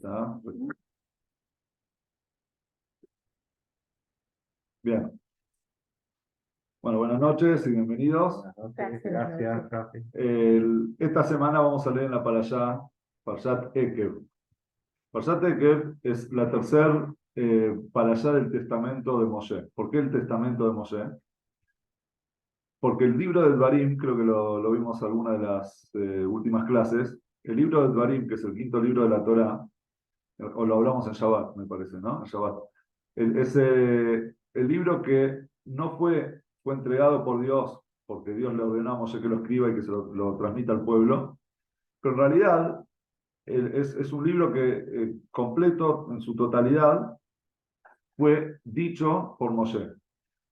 ¿Está? Bien. Bueno, buenas noches y bienvenidos. Gracias, Rafi. Esta semana vamos a leer en la Parashá, Parashat Ekev. Parashat Ekev es la tercera Parashá del testamento de Moshe. ¿Por qué el testamento de Moshe? Porque el libro de Dvarim, creo que lo vimos en alguna de las últimas clases, el libro de Dvarim, que es el quinto libro de la Torá, o lo hablamos en Shabbat, me parece, ¿no? En Shabbat. El libro que no fue entregado por Dios, porque Dios le ordenó a Moshe que lo escriba y que se lo transmita al pueblo, pero en realidad es un libro que completo en su totalidad fue dicho por Moshe.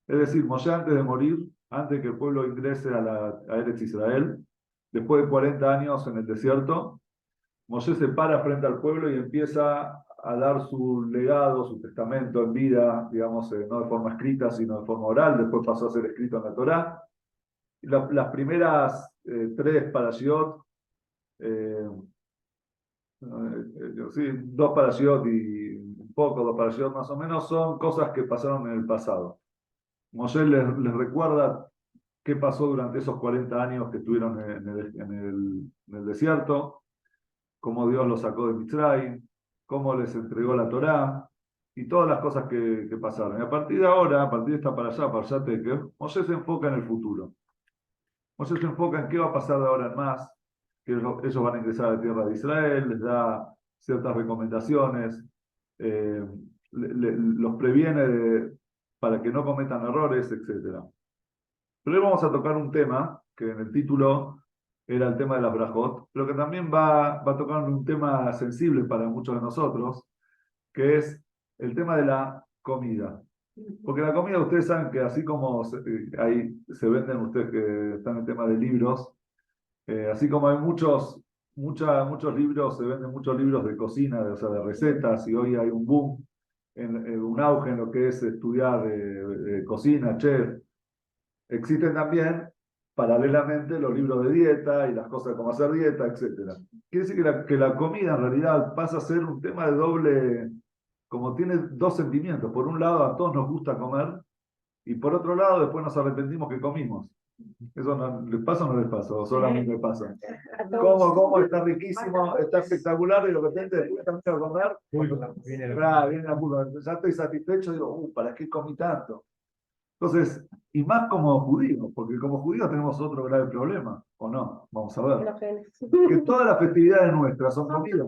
Es decir, Moshe antes de morir, antes de que el pueblo ingrese a Eretz Israel, después de 40 años en el desierto, Moshe se para frente al pueblo y empieza a dar su legado, su testamento en vida, digamos, no de forma escrita, sino de forma oral. Después pasó a ser escrito en la Torá. Y las primeras tres parashiot, sí, dos parashiot y un poco, dos parashiot más o menos, son cosas que pasaron en el pasado. Moshe les recuerda qué pasó durante esos 40 años que estuvieron en el desierto, cómo Dios los sacó de Mitzrayim, cómo les entregó la Torá y todas las cosas que pasaron. Y a partir de ahora, a partir de esta para allá Tekev, Moshe se enfoca en el futuro. Moshe se enfoca en qué va a pasar de ahora en más, que ellos van a ingresar a la tierra de Israel, les da ciertas recomendaciones, eh, los previene para que no cometan errores, etc. Pero hoy vamos a tocar un tema que en el título era el tema de la brajot, pero que también va a tocar un tema sensible para muchos de nosotros, que es el tema de la comida. Porque la comida, ustedes saben que así como ahí se venden, ustedes que están en el tema de libros, así como hay muchos libros, se venden muchos libros de cocina, o sea, de recetas, y hoy hay un boom, un auge en lo que es estudiar cocina, chef. Existen también, paralelamente, los libros de dieta y las cosas de cómo hacer dieta, etc. Quiere decir que la comida en realidad pasa a ser un tema de doble, como tiene dos sentimientos. Por un lado, a todos nos gusta comer, y por otro lado, después nos arrepentimos que comimos. ¿Eso les pasa o no les pasa? ¿O solamente les pasa? Como está riquísimo, está espectacular, y lo que tengo después también quiero comer. Viene la curva. Ya estoy satisfecho, digo, ¿para qué comí tanto? Entonces, y más como judíos, porque como judíos tenemos otro grave problema, ¿o no? Vamos a ver. Que todas las festividades nuestras son comidas,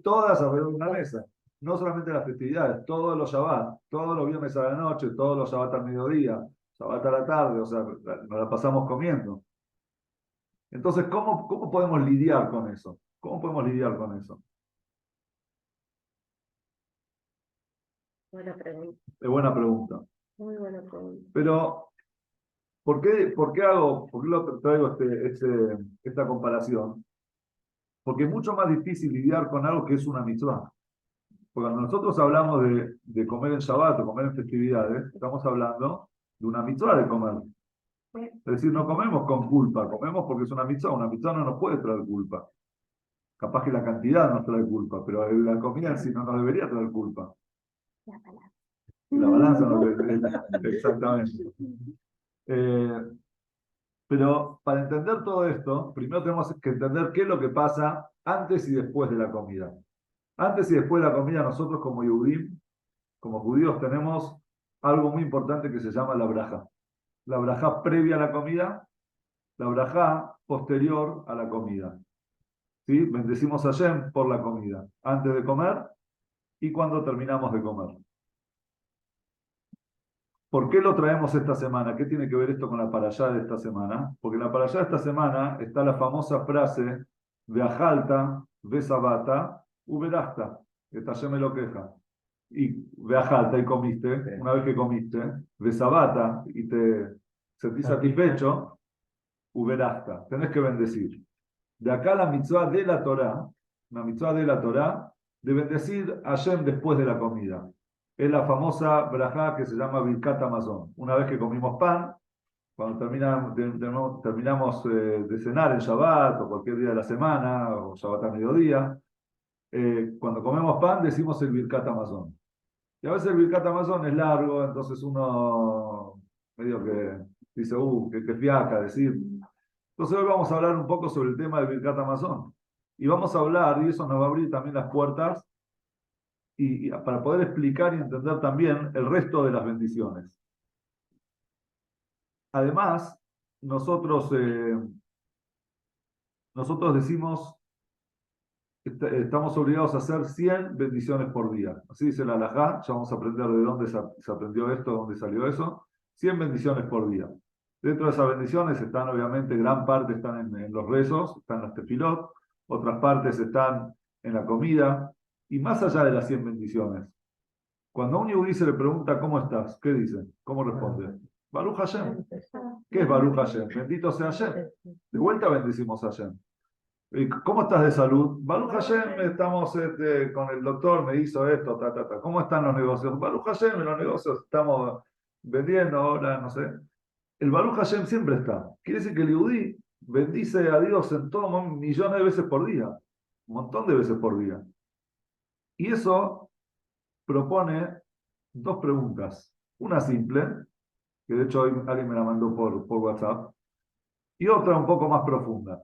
todas alrededor de una mesa. No solamente las festividades, todos los Shabbat, todos los viernes a la noche, todos los Shabbat al mediodía, Shabbat a la tarde, o sea, nos la pasamos comiendo. Entonces, ¿cómo podemos lidiar con eso? ¿Cómo podemos lidiar con eso? Buena pregunta. Es buena pregunta. Muy buena pregunta. Pero, por qué lo traigo esta comparación? Porque es mucho más difícil lidiar con algo que es una mitzvah. Porque cuando nosotros hablamos de comer en Shabbat o comer en festividades, estamos hablando de una mitzvah de comer. Es decir, no comemos con culpa, comemos porque es una mitzvah no nos puede traer culpa. Capaz que la cantidad nos trae culpa, pero la comida en sí no nos debería traer culpa. La La balanza balanza. no exactamente. Pero para entender todo esto, primero tenemos que entender qué es lo que pasa antes y después de la comida. Antes y después de la comida, nosotros como Yehudim, como judíos, tenemos algo muy importante que se llama la braja. La braja previa a la comida, la braja posterior a la comida. ¿Sí? Bendecimos a Hashem por la comida, antes de comer y cuando terminamos de comer. ¿Por qué lo traemos esta semana? ¿Qué tiene que ver esto con la parashá de esta semana? Porque en la parashá de esta semana está la famosa frase de Ajalta, Besabata, Uberasta, que Hashem me lo queja. Y Beajalta y comiste, una vez que comiste, Besabata y te sentís satisfecho, Uberasta, tenés que bendecir. De acá la mitzvah de la Torá, la mitzvah de la Torá, de bendecir a Hashem después de la comida. Es la famosa brajá que se llama Birkat Hamazon. Una vez que comimos pan, cuando terminamos de cenar en Shabbat o cualquier día de la semana, o Shabbat a mediodía, cuando comemos pan decimos el Birkat Hamazon. Y a veces el Birkat Hamazon es largo, entonces uno medio que dice, que fiaca decir. Entonces hoy vamos a hablar un poco sobre el tema del Birkat Hamazon. Y vamos a hablar, y eso nos va a abrir también las puertas, y para poder explicar y entender también el resto de las bendiciones. Además, nosotros decimos, estamos obligados a hacer 100 bendiciones por día. Así dice la halajá, ya vamos a aprender de dónde se aprendió esto, de dónde salió eso. 100 bendiciones por día. Dentro de esas bendiciones están, obviamente, gran parte están en los rezos, están en las tefilot, otras partes están en la comida, y más allá de las 100 bendiciones. Cuando a un yehudí se le pregunta ¿cómo estás? ¿Qué dice? ¿Cómo responde? Baruch Hashem. ¿Qué es Baruch Hashem? Bendito sea Hashem. De vuelta bendecimos a Hashem. ¿Cómo estás de salud? Baruch Hashem, estamos con el doctor, me hizo esto, ta. ¿Cómo están los negocios? Baruch Hashem, en los negocios estamos vendiendo ahora, no sé. El Baruch Hashem siempre está. Quiere decir que el yehudí bendice a Dios en todo millones de veces por día. Un montón de veces por día. Y eso propone dos preguntas. Una simple, que de hecho hoy alguien me la mandó por WhatsApp, y otra un poco más profunda.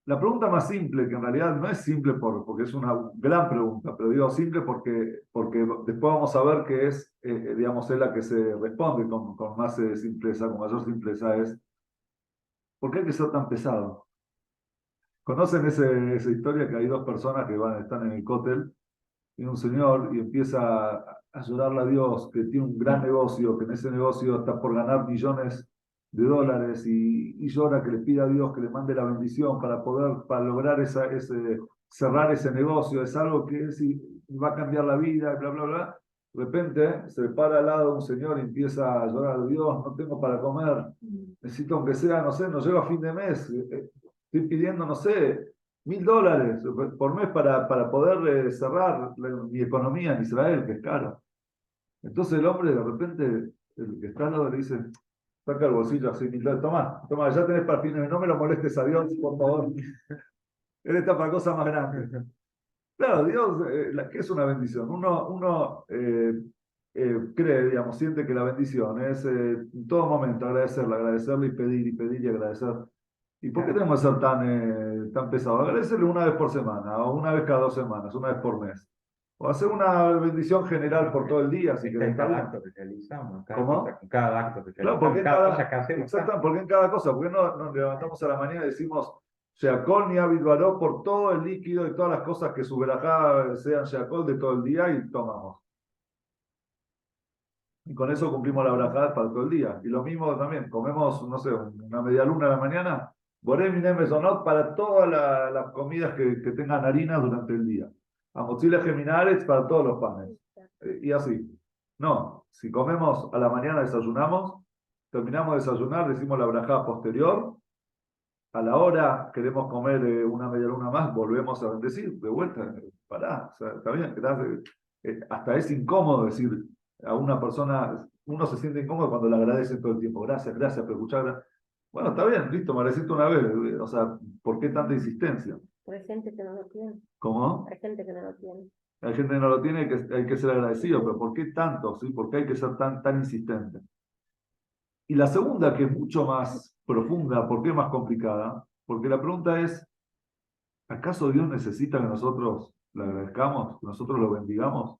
La pregunta más simple, que en realidad no es simple porque es una gran pregunta, pero digo simple porque después vamos a ver que es, digamos, es la que se responde con más simpleza, con mayor simpleza, es ¿por qué hay que ser tan pesado? ¿Conocen esa historia que hay dos personas que están en el cótel? Viene un señor y empieza a llorarle a Dios que tiene un gran negocio, que en ese negocio está por ganar millones de dólares y llora que le pide a Dios que le mande la bendición para lograr cerrar ese negocio. Es algo que va a cambiar la vida, bla, bla, bla. De repente se para al lado de un señor y empieza a llorar, Dios, no tengo para comer, necesito aunque sea, no sé, no llego a fin de mes, estoy pidiendo, no sé, $1.000 por mes para poder cerrar mi economía en Israel, que es caro. Entonces el hombre de repente, el que está al lado le dice, saca el bolsillo así, $1.000, toma, ya tenés para fin de mes, no me lo molestes a Dios, por favor. Él está para cosas más grandes. Claro, Dios, ¿qué es una bendición? Uno cree, digamos, siente que la bendición es en todo momento agradecerle y pedir y agradecer. ¿Y por qué tenemos que ser tan pesados? Agradecerle una vez por semana, o una vez cada 2 semanas, una vez por mes. O hacer una bendición general por todo el día, si querés. Cada acto que realizamos, ¿Cómo? cada acto que Claro, realizamos, porque en cada cosa que hacemos. exacto, porque en cada cosa, porque no nos levantamos a la mañana y decimos Sheakol ni Abidbaró por todo el líquido y todas las cosas que su verajá sean Sheakol de todo el día y tomamos. Y con eso cumplimos la verajá para todo el día. Y lo mismo también, comemos, no sé, una media luna a la mañana, Boré Miné Mesonot para todas las comidas que tengan harina durante el día. Amotzile Geminares para todos los panes. Y así. No, si comemos a la mañana, desayunamos, terminamos de desayunar, decimos la brajá posterior, a la hora queremos comer una media luna más, volvemos a bendecir, de vuelta, pará, o sea, está bien, hasta es incómodo decir a una persona, uno se siente incómodo cuando le agradecen todo el tiempo, gracias, pero escuchar, bueno, está bien, listo, me agradeciste una vez, o sea, ¿por qué tanta insistencia? Hay gente que no lo tiene. ¿Cómo? Hay gente que no lo tiene. Hay gente que no lo tiene, hay que ser agradecido, pero ¿por qué tanto? ¿Sí? ¿Por qué hay que ser tan insistente? Y la segunda, que es mucho más profunda, ¿por qué más complicada? Porque la pregunta es, ¿acaso Dios necesita que nosotros le agradezcamos, que nosotros lo bendigamos?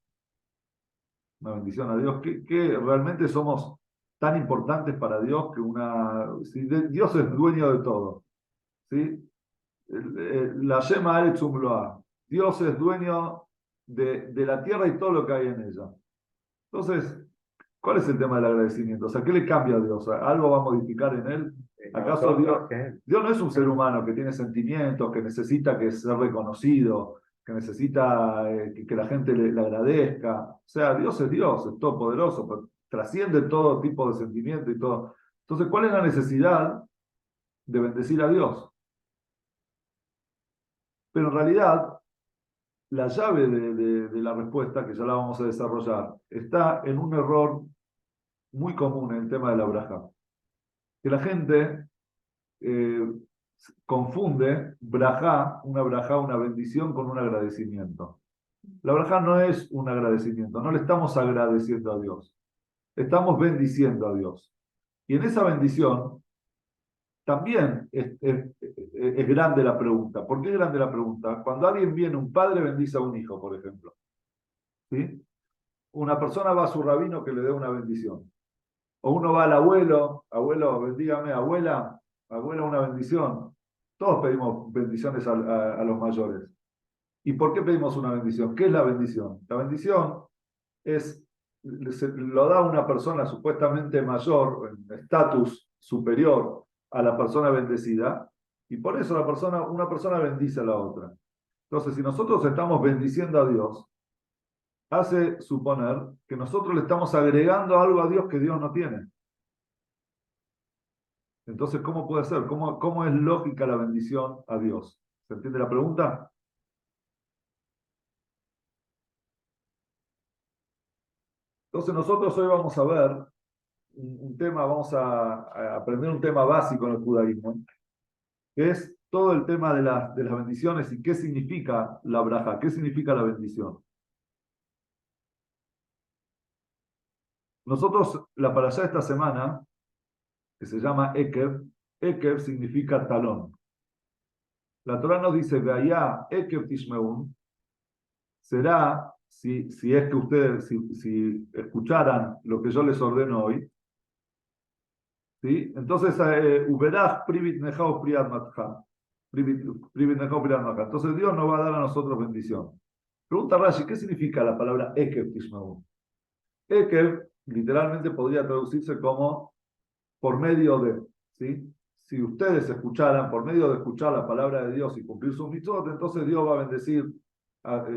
Una bendición a Dios. ¿Qué realmente somos tan importantes para Dios que Dios es dueño de todo? ¿Sí? La Shema Aretzum Loa. Dios es dueño de la tierra y todo lo que hay en ella. Entonces, ¿cuál es el tema del agradecimiento? O sea, ¿qué le cambia a Dios? ¿Algo va a modificar en él? ¿Acaso Dios no es un ser humano que tiene sentimientos, que necesita que ser reconocido, que necesita que la gente le agradezca? O sea, Dios, es todopoderoso, pero trasciende todo tipo de sentimiento y todo. Entonces, ¿cuál es la necesidad de bendecir a Dios? Pero en realidad, la llave de la respuesta, que ya la vamos a desarrollar, está en un error muy común en el tema de la braja. Que la gente confunde brajá, una bendición con un agradecimiento. La brajá no es un agradecimiento, no le estamos agradeciendo a Dios, estamos bendiciendo a Dios. Y en esa bendición también es grande la pregunta. ¿Por qué es grande la pregunta? Cuando alguien viene, un padre bendice a un hijo, por ejemplo. ¿Sí? Una persona va a su rabino que le dé una bendición. O uno va al abuelo, abuelo, bendígame, abuela, abuela, una bendición. Todos pedimos bendiciones a los mayores. ¿Y por qué pedimos una bendición? ¿Qué es la bendición? La bendición lo da una persona supuestamente mayor, en estatus superior a la persona bendecida, y por eso una persona bendice a la otra. Entonces, si nosotros estamos bendiciendo a Dios, hace suponer que nosotros le estamos agregando algo a Dios que Dios no tiene. Entonces, ¿cómo puede ser? ¿Cómo es lógica la bendición a Dios? ¿Se entiende la pregunta? Entonces, nosotros hoy vamos a ver un tema, vamos a aprender un tema básico en el judaísmo, que es todo el tema de las bendiciones y qué significa la braja, qué significa la bendición. Nosotros, la parashá de esta semana, que se llama Ekev, Ekev significa talón. La Torah nos dice, Veayá Ekev Tishmeun, será, si es que ustedes, si escucharan lo que yo les ordeno hoy, ¿sí? Entonces, Uberaj Privit Nejao Priat Matja. Entonces Dios nos va a dar a nosotros bendición. Pregunta Rashi, ¿qué significa la palabra Ekev Tishmeun? Ekev literalmente podría traducirse como por medio de, ¿sí? Si ustedes escucharan, por medio de escuchar la palabra de Dios y cumplir sus mitzvot, entonces Dios va a bendecir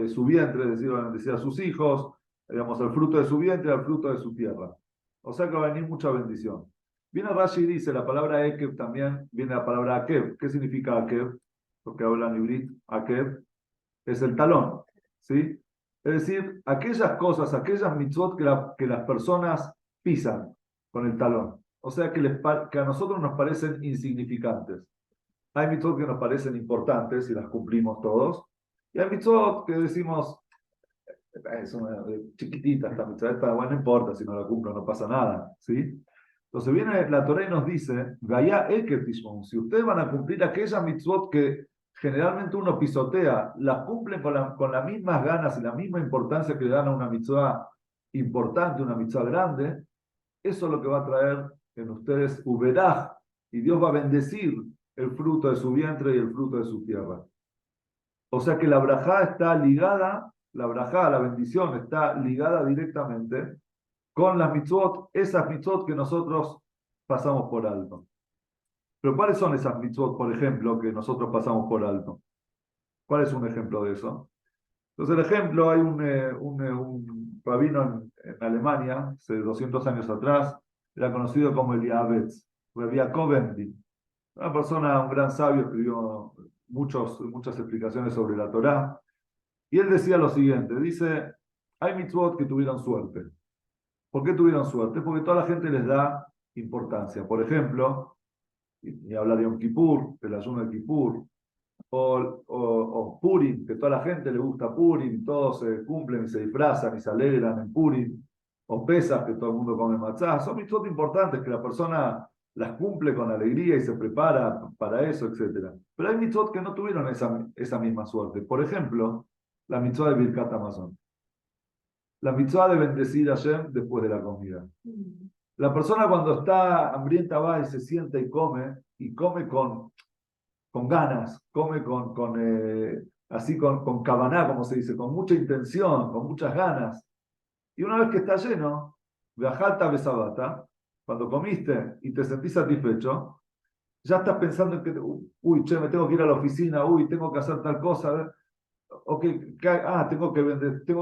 su vientre, es decir, va a bendecir a sus hijos, digamos, el fruto de su vientre y el fruto de su tierra. O sea que va a venir mucha bendición. Viene Rashi y dice, la palabra Ekev también viene la palabra Akev. ¿Qué significa Akev? Porque hablan ibrit, Akev es el talón, ¿sí? Es decir, aquellas cosas, aquellas mitzvot que las personas pisan con el talón. O sea que a nosotros nos parecen insignificantes. Hay mitzvot que nos parecen importantes y las cumplimos todos. Y hay mitzvot que decimos, son chiquititas, esta bueno, no importa si no la cumplo, no pasa nada, ¿sí? Entonces viene la Torá y nos dice, Gaya Eker Tishmon, si ustedes van a cumplir aquellas mitzvot que generalmente uno pisotea, las cumplen con las mismas ganas y la misma importancia que le dan a una mitzvah importante, una mitzvah grande, eso es lo que va a traer en ustedes Uberaj, y Dios va a bendecir el fruto de su vientre y el fruto de su tierra. O sea que la brajá está ligada, la brajá, la bendición, está ligada directamente con las mitzvot, esas mitzvot que nosotros pasamos por alto. Pero ¿cuáles son esas mitzvot, por ejemplo, que nosotros pasamos por alto? ¿Cuál es un ejemplo de eso? Entonces, el ejemplo, hay un rabino en Alemania, hace 200 años atrás, era conocido como el Yavets, Rabbi Yaakov Emdi. Una persona, un gran sabio, escribió muchas explicaciones sobre la Torá. Y él decía lo siguiente, dice, hay mitzvot que tuvieron suerte. ¿Por qué tuvieron suerte? Porque toda la gente les da importancia. Por ejemplo, y habla de Yom Kippur, del ayuno de Kippur, o Purim, que toda la gente le gusta Purim, todos se cumplen y se disfrazan y se alegran en Purim, o Pesach, que todo el mundo come matzah. Son mitzvot importantes que la persona las cumple con alegría y se prepara para eso, etc. Pero hay mitzvot que no tuvieron esa misma suerte. Por ejemplo, la mitzvah de Birkat Hamazon. La mitzvah de bendecir a Hashem después de la comida. La persona cuando está hambrienta va y se sienta y come con ganas, come así con kavaná, como se dice, con mucha intención, con muchas ganas. Y una vez que está lleno, veajalta besabata, cuando comiste y te sentís satisfecho, ya estás pensando en que, uy, che, me tengo que ir a la oficina, uy, tengo que hacer tal cosa, tengo que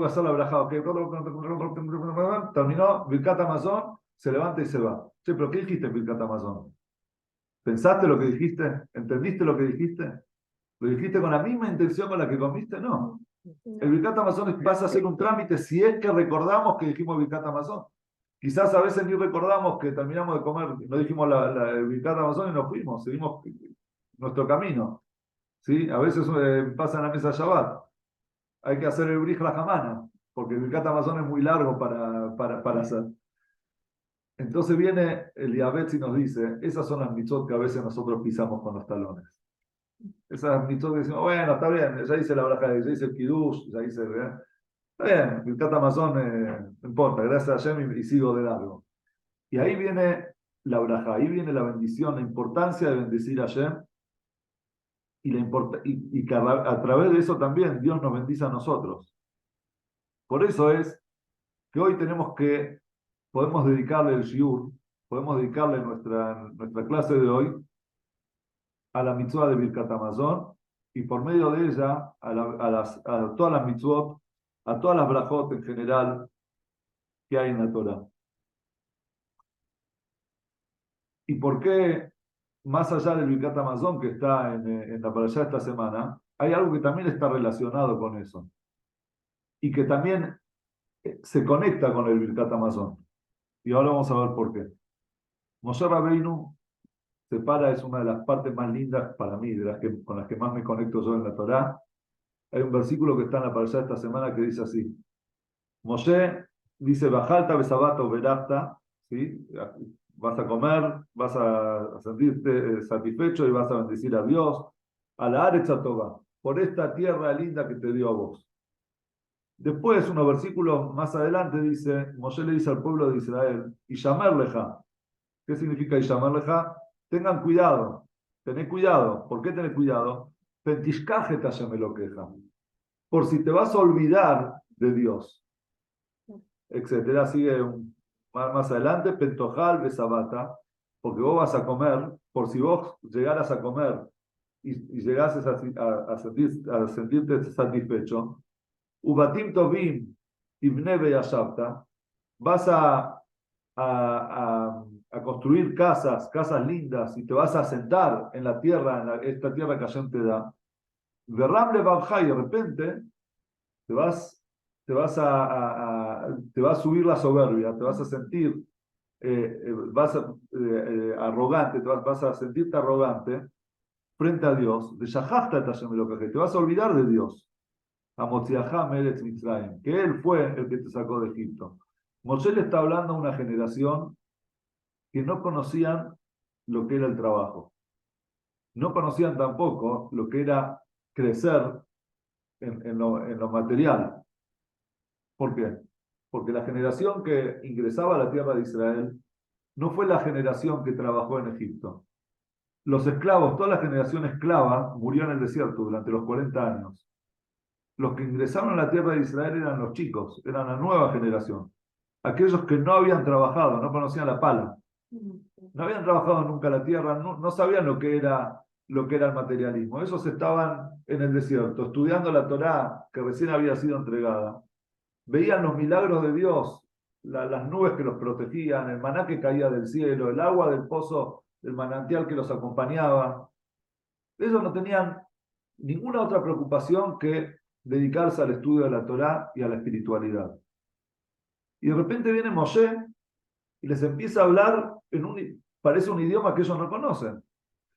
hacer la brajá, terminó, Birkat Hamazon, se levanta y se va. Che, pero ¿qué dijiste en Birkat Hamazon? ¿Pensaste lo que dijiste? ¿Entendiste lo que dijiste? ¿Lo dijiste con la misma intención con la que comiste? No. El Birkat Hamazon pasa a ser un trámite si es que recordamos que dijimos Birkat Hamazon. Quizás a veces ni recordamos que terminamos de comer, no dijimos el Birkat Hamazon y nos fuimos, seguimos nuestro camino. ¿Sí? A veces pasa en la mesa Shabbat. Hay que hacer el Brij Hamana, porque el Birkat Hamazon es muy largo para hacer. Entonces viene el Diabetes y nos dice, esas son las mitzvot que a veces nosotros pisamos con los talones. Esas mitzvot que decimos, bueno, está bien, ya hice la braja, ya hice el Kiddush, ya hice el... Está bien, el Birkat Hamazon no importa, gracias a Hashem y sigo de largo. Y ahí viene la braja, ahí viene la bendición, la importancia de bendecir a Hashem y que a través de eso también Dios nos bendice a nosotros. Por eso es que hoy podemos dedicarle el shiur, podemos dedicarle nuestra clase de hoy a la mitzvah de Birkat Hamazon y por medio de ella a todas las mitzvot, a todas las brajot en general que hay en la Torah. ¿Y por qué, más allá del Birkat Hamazon que está en la parashá de esta semana, hay algo que también está relacionado con eso y que también se conecta con el Birkat Hamazon? Y ahora vamos a ver por qué. Moshe Rabbeinu es una de las partes más lindas para mí, con las que más me conecto yo en la Torá. Hay un versículo que está en la parashá de esta semana que dice así. Moshe dice, Bajalta besabato verachta, ¿sí? Vas a comer, vas a sentirte satisfecho y vas a bendecir a Dios, a la Aretz Tova, por esta tierra linda que te dio a vos. Después, unos versículos más adelante, dice, Moshe le dice al pueblo de Israel, y llamarleja. ¿Qué significa y llamarleja? Tengan cuidado, tened cuidado. ¿Por qué tener cuidado? Pentishkajet Hashem lo queja. Por si te vas a olvidar de Dios, etcétera. Sigue más adelante, Pentojal Besabata, porque vos vas a comer, por si vos llegaras a comer y llegases a sentirte satisfecho, Ubatim Tovim Ibne Beyashavta, vas a construir casas lindas y te vas a sentar en la tierra, esta tierra que Hashem te da. Verramle Babja, y de repente te va a subir la soberbia, te vas a sentir arrogante, vas a sentirte arrogante frente a Dios. De Shahachta te vas a olvidar de Dios. Amotziachá Meretz Mitzrayim, que Él fue el que te sacó de Egipto. Moshe le está hablando a una generación que no conocían lo que era el trabajo. No conocían tampoco lo que era crecer en lo material. ¿Por qué? Porque la generación que ingresaba a la tierra de Israel no fue la generación que trabajó en Egipto. Los esclavos, toda la generación esclava murió en el desierto durante los 40 años. Los que ingresaron a la tierra de Israel eran los chicos, eran la nueva generación. Aquellos que no habían trabajado, no conocían la pala. No habían trabajado nunca la tierra, no sabían lo que era el materialismo. Esos estaban en el desierto, estudiando la Torá que recién había sido entregada. Veían los milagros de Dios, las nubes que los protegían, el maná que caía del cielo, el agua del pozo, del manantial que los acompañaba. Ellos no tenían ninguna otra preocupación que dedicarse al estudio de la Torá y a la espiritualidad. Y de repente viene Moshe y les empieza a hablar parece un idioma que ellos no conocen.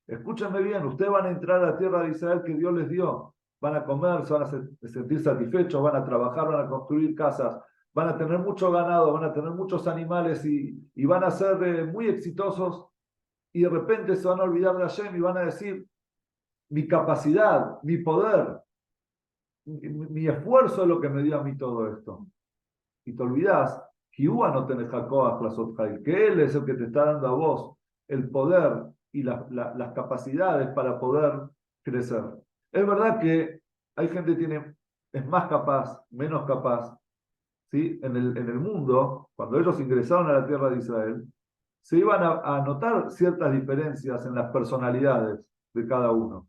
Escúchenme bien, ustedes van a entrar a la tierra de Israel que Dios les dio. Van a comer, se van a sentir satisfechos, van a trabajar, van a construir casas, van a tener mucho ganado, van a tener muchos animales y van a ser muy exitosos. Y de repente se van a olvidar de Hashem y van a decir, mi capacidad, mi poder, mi esfuerzo es lo que me dio a mí todo esto. Y te olvidas que Él es el que te está dando a vos el poder y las capacidades para poder crecer. Es verdad que hay gente que es más capaz, menos capaz, ¿sí? En el mundo, cuando ellos ingresaron a la tierra de Israel, se iban a notar ciertas diferencias en las personalidades de cada uno.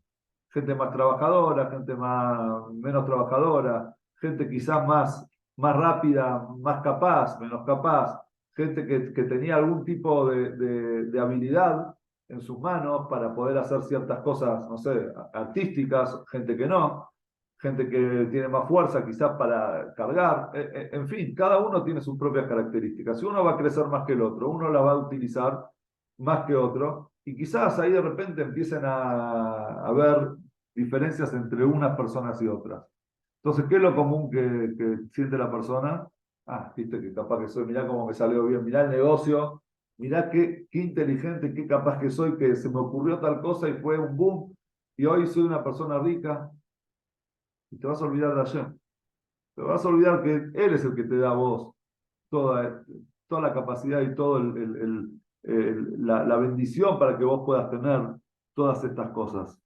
Gente más trabajadora, gente menos trabajadora, gente quizás más rápida, más capaz, menos capaz, gente que tenía algún tipo de habilidad en sus manos para poder hacer ciertas cosas, no sé, artísticas, gente que no, gente que tiene más fuerza quizás para cargar, en fin, cada uno tiene sus propias características. Si uno va a crecer más que el otro, uno la va a utilizar más que otro, Y quizás ahí de repente empiecen a haber diferencias entre unas personas y otras. Entonces, ¿qué es lo común que siente la persona? Ah, viste que capaz que soy, mirá cómo me salió bien, mirá el negocio, mirá qué inteligente, qué capaz que soy, que se me ocurrió tal cosa y fue un boom, y hoy soy una persona rica, y te vas a olvidar de ayer. Te vas a olvidar que Él es el que te da a vos toda, toda la capacidad y toda la bendición para que vos puedas tener todas estas cosas.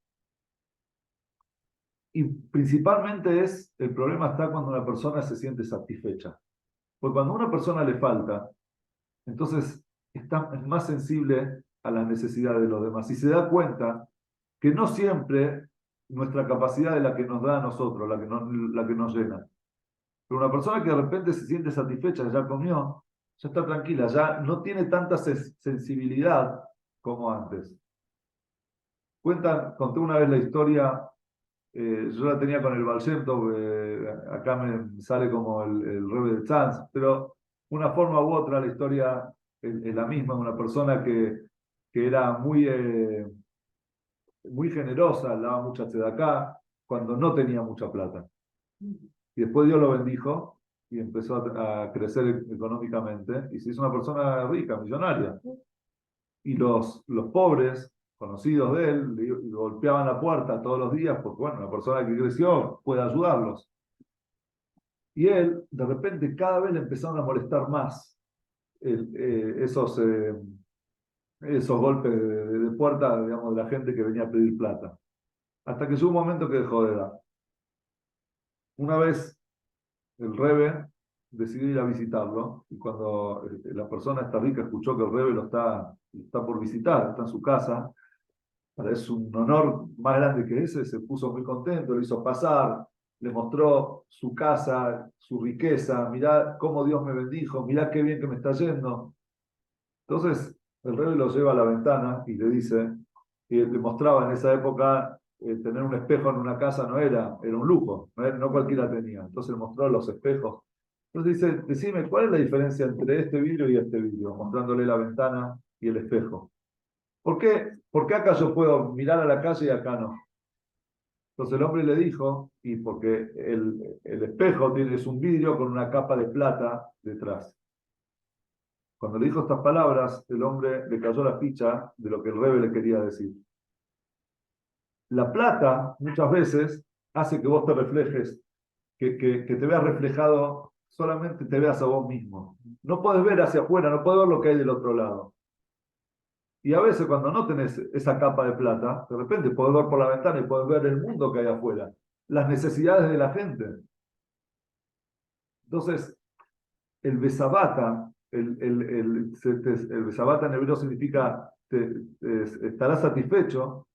Y principalmente el problema está cuando una persona se siente satisfecha. Porque cuando a una persona le falta, entonces es más sensible a las necesidades de los demás. Y se da cuenta que no siempre nuestra capacidad es la que nos da a nosotros, la que nos llena. Pero una persona que de repente se siente satisfecha, ya comió, ya está tranquila, ya no tiene tanta sensibilidad como antes. Conté una vez la historia, yo la tenía con el Baal Shem Tov, acá me sale como el Rebbe de Tzanz, pero una forma u otra la historia es la misma, una persona que era muy generosa, daba mucha tzedaká, cuando no tenía mucha plata. Y después Dios lo bendijo y empezó a crecer económicamente y se hizo una persona rica, millonaria. Y los pobres, conocidos de él, le golpeaban la puerta todos los días porque, bueno, una persona que creció puede ayudarlos. Y él, de repente, cada vez le empezaron a molestar más esos golpes de puerta, digamos, de la gente que venía a pedir plata. Hasta que llegó un momento que dejó de dar. Una vez el Rebe decidió ir a visitarlo y cuando la persona esta rica escuchó que el Rebe está por visitar, está en su casa, para él es un honor más grande que ese, se puso muy contento, lo hizo pasar, le mostró su casa, su riqueza, mirá cómo Dios me bendijo, mirá qué bien que me está yendo. Entonces el Rebe lo lleva a la ventana y le dice, y le mostraba en esa época tener un espejo en una casa era un lujo, no cualquiera tenía. Entonces le mostró los espejos. Entonces dice, decime, ¿cuál es la diferencia entre este vidrio y este vidrio? Mostrándole la ventana y el espejo. ¿Por qué acá yo puedo mirar a la calle y acá no? Entonces el hombre le dijo, y porque el espejo es un vidrio con una capa de plata detrás. Cuando le dijo estas palabras, el hombre le cayó la ficha de lo que el Rebe le quería decir. La plata muchas veces hace que vos te reflejes, que te veas reflejado, solamente te veas a vos mismo. No puedes ver hacia afuera, no puedes ver lo que hay del otro lado. Y a veces cuando no tenés esa capa de plata, de repente podés ver por la ventana y podés ver el mundo que hay afuera, las necesidades de la gente. Entonces, el besabata, el besabata en hebreo significa estarás satisfecho,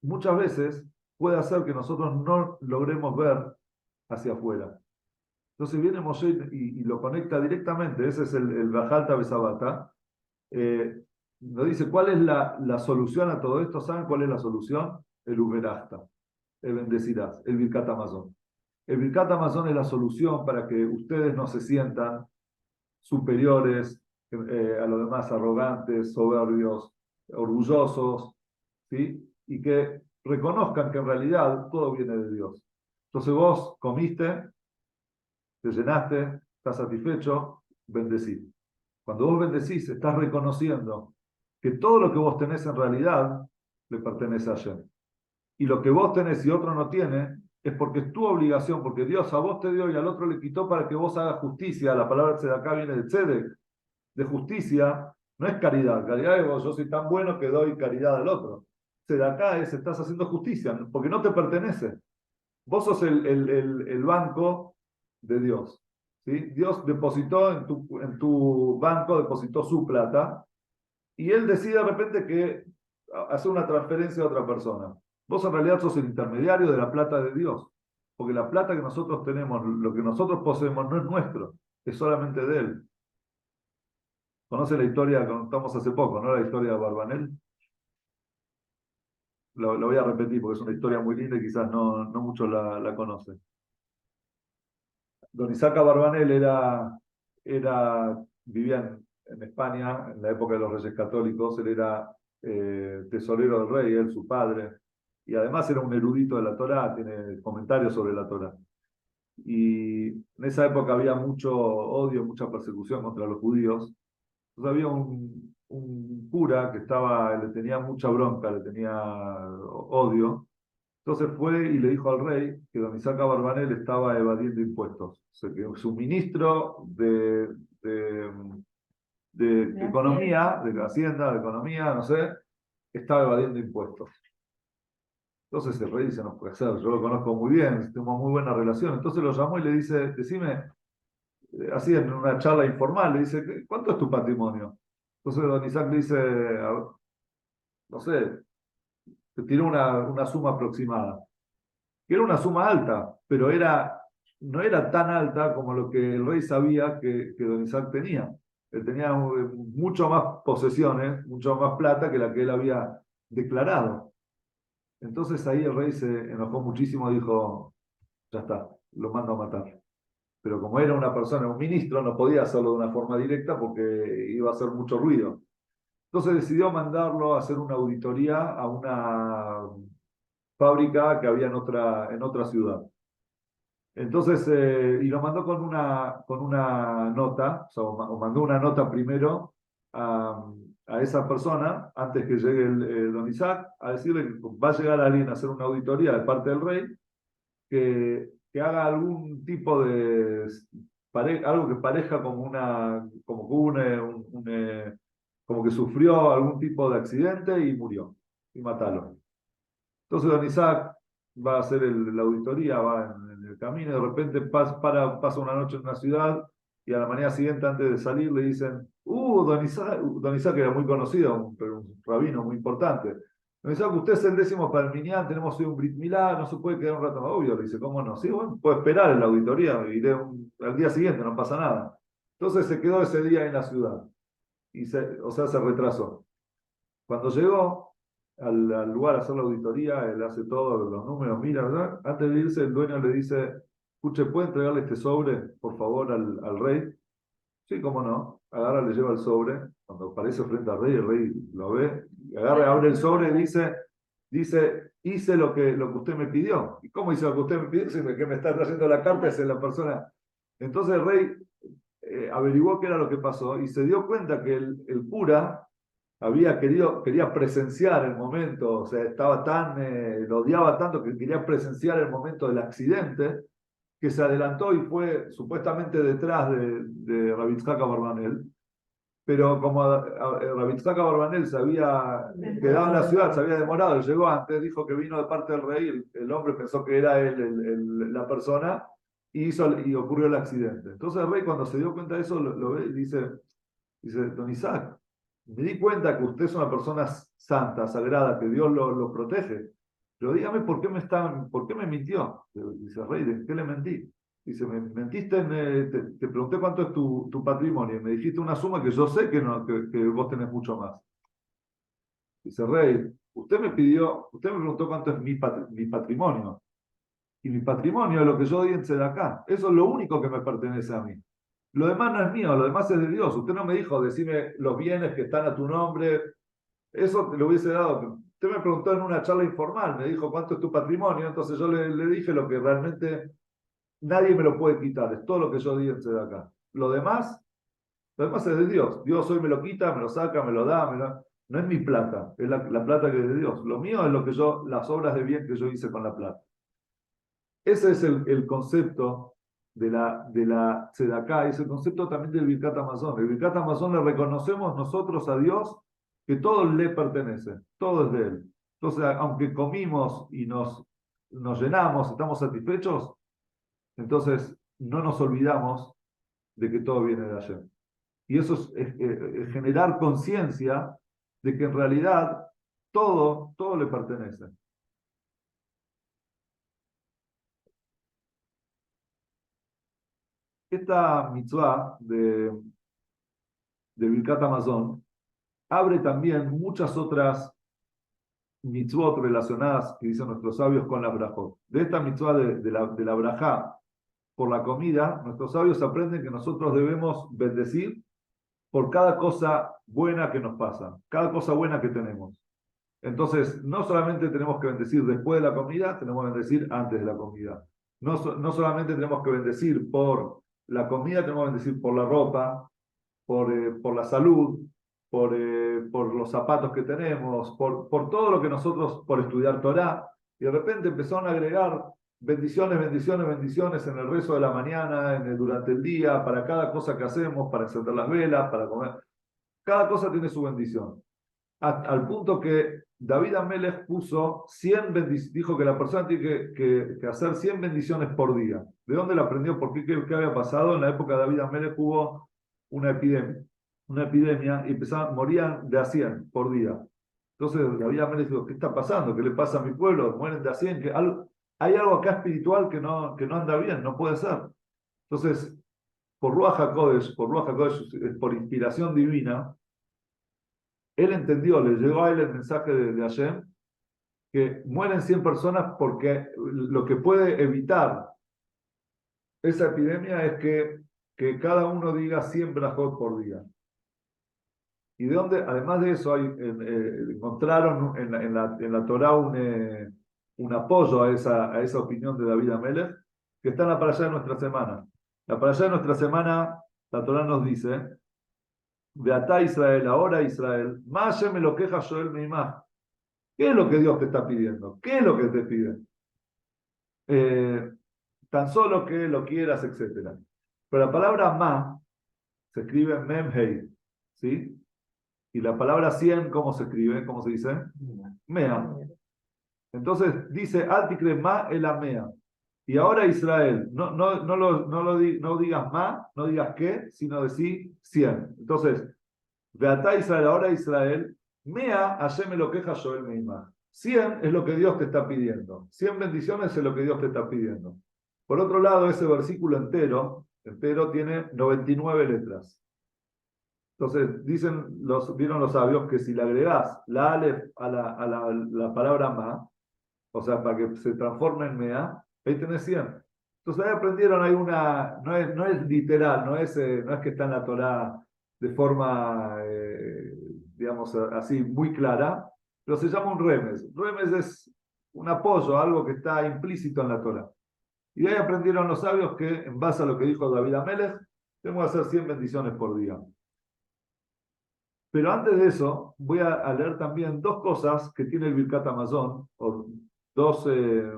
muchas veces puede hacer que nosotros no logremos ver hacia afuera. Entonces viene Moshe y lo conecta directamente, ese es el Bajalta Besabata. Nos dice, ¿cuál es la solución a todo esto? ¿Saben cuál es la solución? El Uberasta, el bendecirás, el Birkat Hamazon. El Birkat Hamazon es la solución para que ustedes no se sientan superiores a los demás, arrogantes, soberbios, orgullosos, ¿sí? Y que reconozcan que en realidad todo viene de Dios. Entonces vos comiste, te llenaste, estás satisfecho, bendecís. Cuando vos bendecís, estás reconociendo que todo lo que vos tenés en realidad le pertenece a Hashem. Y lo que vos tenés y otro no tiene, es porque es tu obligación, porque Dios a vos te dio y al otro le quitó para que vos hagas justicia. La palabra tzedaká viene de tzedek, de justicia, no es caridad. Caridad es vos, yo soy tan bueno que doy caridad al otro. Tzedaká es, estás haciendo justicia, porque no te pertenece. Vos sos el banco de Dios. ¿Sí? Dios depositó en tu banco, depositó su plata, y él decide de repente que hace una transferencia a otra persona. Vos en realidad sos el intermediario de la plata de Dios, porque la plata que nosotros tenemos, lo que nosotros poseemos, no es nuestro, es solamente de él. ¿Conoce la historia que contamos hace poco, no? La historia de Barbanel. Lo voy a repetir porque es una historia muy linda y quizás no muchos la conocen. Don Isaac Barbanel vivía en España en la época de los Reyes Católicos. Él era tesorero del rey, él, su padre, y además era un erudito de la Torá, tiene comentarios sobre la Torá. Y en esa época había mucho odio, mucha persecución contra los judíos. Entonces había un cura que le tenía mucha bronca, le tenía odio. Entonces fue y le dijo al rey que don Isaac Abarbanel estaba evadiendo impuestos. O sea, que su ministro de, de economía, de Hacienda, de economía, no sé, estaba evadiendo impuestos. Entonces el rey dice, no puede ser, yo lo conozco muy bien, tenemos muy buena relación. Entonces lo llamó y le dice, decime, así en una charla informal, le dice, ¿cuánto es tu patrimonio? Entonces don Isaac le dice, no sé, te tiró una suma aproximada. Que era una suma alta, pero no era tan alta como lo que el rey sabía que don Isaac tenía. Él tenía mucho más posesiones, mucho más plata que la que él había declarado. Entonces ahí el rey se enojó muchísimo y dijo, ya está, lo mando a matar. Pero como era una persona, un ministro, no podía hacerlo de una forma directa porque iba a hacer mucho ruido. Entonces decidió mandarlo a hacer una auditoría a una fábrica que había en otra ciudad. Entonces, y lo mandó con una nota, o mandó una nota primero a esa persona, antes que llegue don Isaac, a decirle que va a llegar alguien a hacer una auditoría de parte del rey, que haga algún tipo de, algo que parezca como que como que sufrió algún tipo de accidente y murió, y matalo. Entonces don Isaac va a hacer la auditoría, va en el camino, y de repente pasa una noche en una ciudad y a la mañana siguiente, antes de salir, le dicen, don Isaac era muy conocido, un rabino muy importante. Don Isaac, usted es el 10º para el Minyan, tenemos hoy un Brit Milá, no se puede quedar un rato más. Obvio, le dice, ¿cómo no? Sí, bueno, puedo esperar en la auditoría, iré al día siguiente, no pasa nada. Entonces se quedó ese día en la ciudad, o sea, se retrasó. Cuando llegó al lugar a hacer la auditoría, él hace todos los números, mira, ¿verdad? Antes de irse, el dueño le dice, escuche, ¿puede entregarle este sobre, por favor, al rey? Sí, cómo no. Agarra, le lleva el sobre. Cuando aparece frente al rey, el rey lo ve, y agarra, abre el sobre y dice, hice lo que usted me pidió. ¿Y cómo hice lo que usted me pidió? Si que me está trayendo la carta es la persona. Entonces el rey averiguó qué era lo que pasó y se dio cuenta que el cura quería presenciar el momento, o sea, lo odiaba tanto que quería presenciar el momento del accidente, que se adelantó y fue supuestamente detrás de Rabbi Yitzhak Abarbanel, pero como Rabbi Yitzhak Abarbanel se había quedado en la ciudad, se había demorado, él llegó antes, dijo que vino de parte del rey, el hombre pensó que era él la persona, y ocurrió el accidente. Entonces el rey, cuando se dio cuenta de eso, lo ve y dice, don Isaac, me di cuenta que usted es una persona santa, sagrada, que Dios lo protege. Pero dígame por qué me mintió. Dice, rey, ¿de qué le mentí? Dice, me mentiste, te pregunté cuánto es tu patrimonio, y me dijiste una suma que yo sé que, no, que vos tenés mucho más. Dice, rey, usted me preguntó cuánto es mi patrimonio. Y mi patrimonio es lo que yo di en Tzedakah. Eso es lo único que me pertenece a mí. Lo demás no es mío, lo demás es de Dios. Usted no me dijo, decime los bienes que están a tu nombre. Eso le hubiese dado. Usted me preguntó en una charla informal, me dijo cuánto es tu patrimonio, entonces yo le dije lo que realmente nadie me lo puede quitar, es todo lo que yo di en Tzedakah. Lo demás es de Dios. Dios hoy me lo quita, me lo saca, me lo da, no es mi plata, es la plata que es de Dios. Lo mío es las obras de bien que yo hice con la plata. Ese es el concepto de la Tzedakah, es el concepto también del Birkat Hamazon. El Birkat Hamazon le reconocemos nosotros a Dios que todo le pertenece, todo es de Él. Entonces, aunque comimos y nos llenamos, estamos satisfechos, entonces no nos olvidamos de que todo viene de allá. Y eso es generar conciencia de que en realidad todo le pertenece. Esta mitzvah de Birkat Hamazon abre también muchas otras mitzvot relacionadas, que dicen nuestros sabios, con la brajot. De esta mitzvah de la brajá por la comida, nuestros sabios aprenden que nosotros debemos bendecir por cada cosa buena que nos pasa, cada cosa buena que tenemos. Entonces, no solamente tenemos que bendecir después de la comida, tenemos que bendecir antes de la comida. No solamente tenemos que bendecir por la comida, tenemos que bendecir por la ropa, por la salud, por los zapatos que tenemos, por todo lo que nosotros, por estudiar Torah. Y de repente empezaron a agregar bendiciones, bendiciones, bendiciones en el rezo de la mañana, durante el día, para cada cosa que hacemos, para encender las velas, para comer. Cada cosa tiene su bendición. Al punto que David Amelech puso 100 bendiciones, dijo que la persona tiene que hacer 100 bendiciones por día. ¿De dónde la aprendió? ¿Por qué? ¿Qué había pasado? En la época de David Amelech hubo una epidemia y morían de a 100 por día. Entonces David Amelech dijo, ¿qué está pasando? ¿Qué le pasa a mi pueblo? Mueren de a 100. Hay algo acá espiritual que no anda bien, no puede ser. Entonces, por Ruach HaKodesh, por inspiración divina, él entendió, le llegó a él el mensaje de Hashem, que mueren 100 personas porque lo que puede evitar esa epidemia es que cada uno diga 100 brajot por día. Y de donde, además de eso, encontraron en la Torá un apoyo a esa opinión de David Amelech, que está en la parashá de nuestra semana. La parashá de nuestra semana, la Torá nos dice, Beatá Israel, ahora Israel, más me lo queja Joel Meimah. ¿Qué es lo que Dios te está pidiendo? ¿Qué es lo que te pide? Tan solo que lo quieras, etc. Pero la palabra ma se escribe mem-hei, ¿sí? Y la palabra 100, ¿cómo se escribe? ¿Cómo se dice? Mea. Entonces dice, Altikre ma el mea. Y ahora Israel, no digas ma, no digas qué, sino decir 100. Entonces, Beatá Israel, ahora Israel, mea Hashem me lo queja Joel Meimah. 100 es lo que Dios te está pidiendo. 100 bendiciones es lo que Dios te está pidiendo. Por otro lado, ese versículo entero tiene 99 letras. Entonces, vieron los sabios que si le agregás la alef a la palabra ma, o sea, para que se transforme en mea, ahí tenés 100. Entonces ahí aprendieron, no es literal, no es que está en la Torá de forma, digamos, así muy clara, pero se llama un remes. Remes es un apoyo, algo que está implícito en la Torá. Y de ahí aprendieron los sabios que, en base a lo que dijo David Amelech, tenemos que hacer 100 bendiciones por día. Pero antes de eso, voy a leer también dos cosas que tiene el Birkat Hamazon, o dos, debe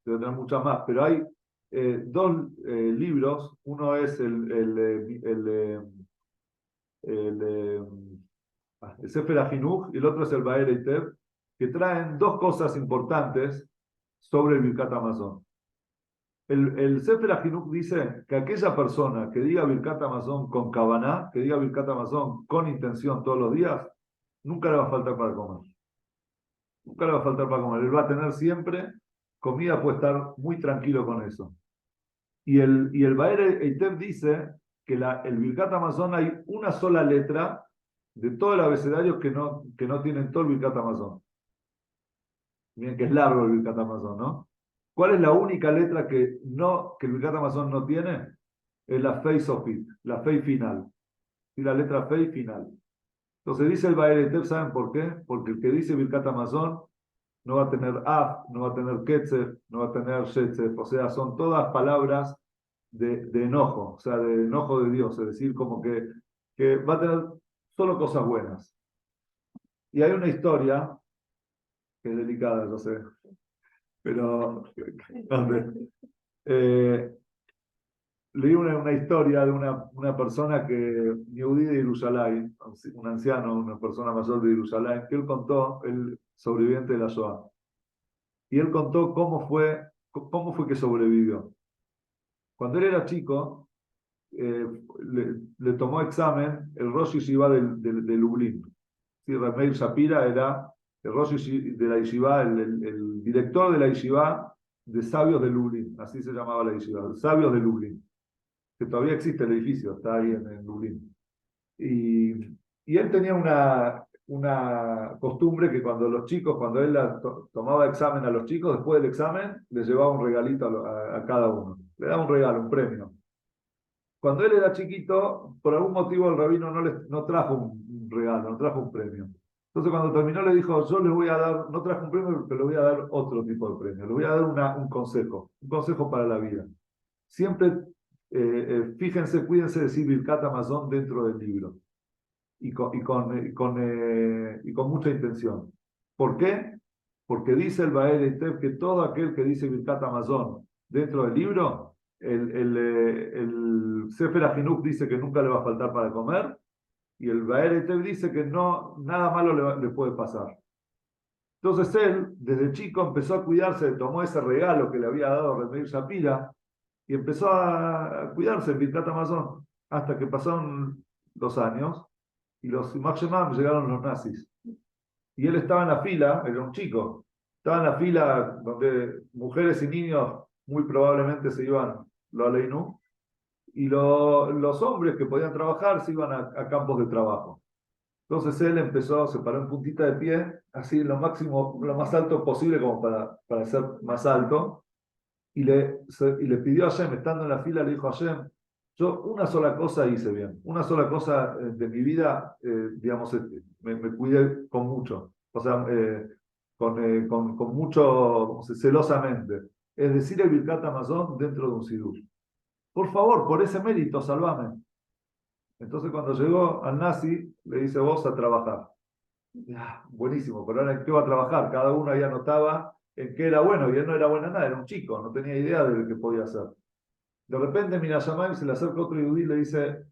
tener muchas más, pero hay dos libros. Uno es el Sefer HaChinuch y el otro es el Ba'er Eitev, que traen dos cosas importantes sobre el Birkat Hamazon. El Sefer HaChinuch dice que aquella persona que diga Birkat Hamazon con Kavaná, que diga Birkat Hamazon con intención todos los días, nunca le va a faltar para comer. Nunca le va a faltar para comer. Él va a tener siempre comida, puede estar muy tranquilo con eso. Y el Ba'er Eitev dice que el Birkat Hamazon hay una sola letra de todo el abecedario que no tienen todo el Birkat Hamazon. Miren que es largo el Birkat Hamazon, ¿no? ¿Cuál es la única letra que el Birkat Hamazon no tiene? Es la Fei Sofit, la Fei final. Y la letra Fei final. Entonces dice el Ba'er Eitev, ¿saben por qué? Porque el que dice Birkat Hamazon no va a tener Af, no va a tener Ketzef, no va a tener Shetzef. O sea, son todas palabras de enojo, o sea, de enojo de Dios. Es decir, como que va a tener solo cosas buenas. Y hay una historia que es delicada, yo sé. Pero leí una historia de una persona Yehudí de Jerusalén, un anciano, una persona mayor de Jerusalén, que él sobreviviente de la Shoah. Y él contó cómo fue que sobrevivió. Cuando él era chico, le tomó examen el Rosh Yeshiva de Lublin. Sí, Meir Shapira era el Rosh de la Yeshiva, el director de la Yeshiva de Sabios de Lublin, así se llamaba la Yeshiva, Sabios de Lublin, que todavía existe el edificio, está ahí en Lublin. Y él tenía una costumbre que cuando él tomaba examen a los chicos, después del examen, les llevaba un regalito a cada uno. Le daba un regalo, un premio. cuando él era chiquito, por algún motivo el rabino no trajo un regalo, no trajo un premio. Entonces cuando terminó le dijo, yo le voy a dar, no trajo un premio, pero le voy a dar otro tipo de premio. Le voy a dar un consejo para la vida. Siempre, fíjense, cuídense de decir Birkat Hamazon dentro del libro. Y con mucha intención. ¿Por qué? Porque dice el Baer Eiteb que todo aquel que dice Birkat Hamazon dentro del libro, el Sefer HaChinuch dice que nunca le va a faltar para comer, y el Baer Eiteb dice que no, nada malo le puede pasar. Entonces él, desde chico, empezó a cuidarse, tomó ese regalo que le había dado Remeir Shapira y empezó a cuidarse en Birkat Hamazon, hasta que pasaron 2 años y los Imach Shemam llegaron los nazis. Y él estaba en la fila, era un chico, estaba en la fila donde mujeres y niños muy probablemente se iban, lo aleinu, y los hombres que podían trabajar se iban a campos de trabajo. Entonces él empezó, se paró en puntita de pie, así lo máximo, lo más alto posible como para ser más alto, y le pidió a Hashem, estando en la fila, le dijo a Hashem, yo una sola cosa hice bien, una sola cosa de mi vida, digamos, me cuidé con mucho, o sea, con mucho, celosamente, es decir, el Birkat Hamazon dentro de un sidur. Por favor, por ese mérito, salvame. Entonces cuando llegó al nazi, le dice, vos a trabajar. Buenísimo, pero ahora en qué va a trabajar. Cada uno ahí anotaba en qué era bueno, y él no era bueno en nada, era un chico, no tenía idea de lo que podía hacer. De repente mira a Shammai, se le acerca otro yudí y le dice,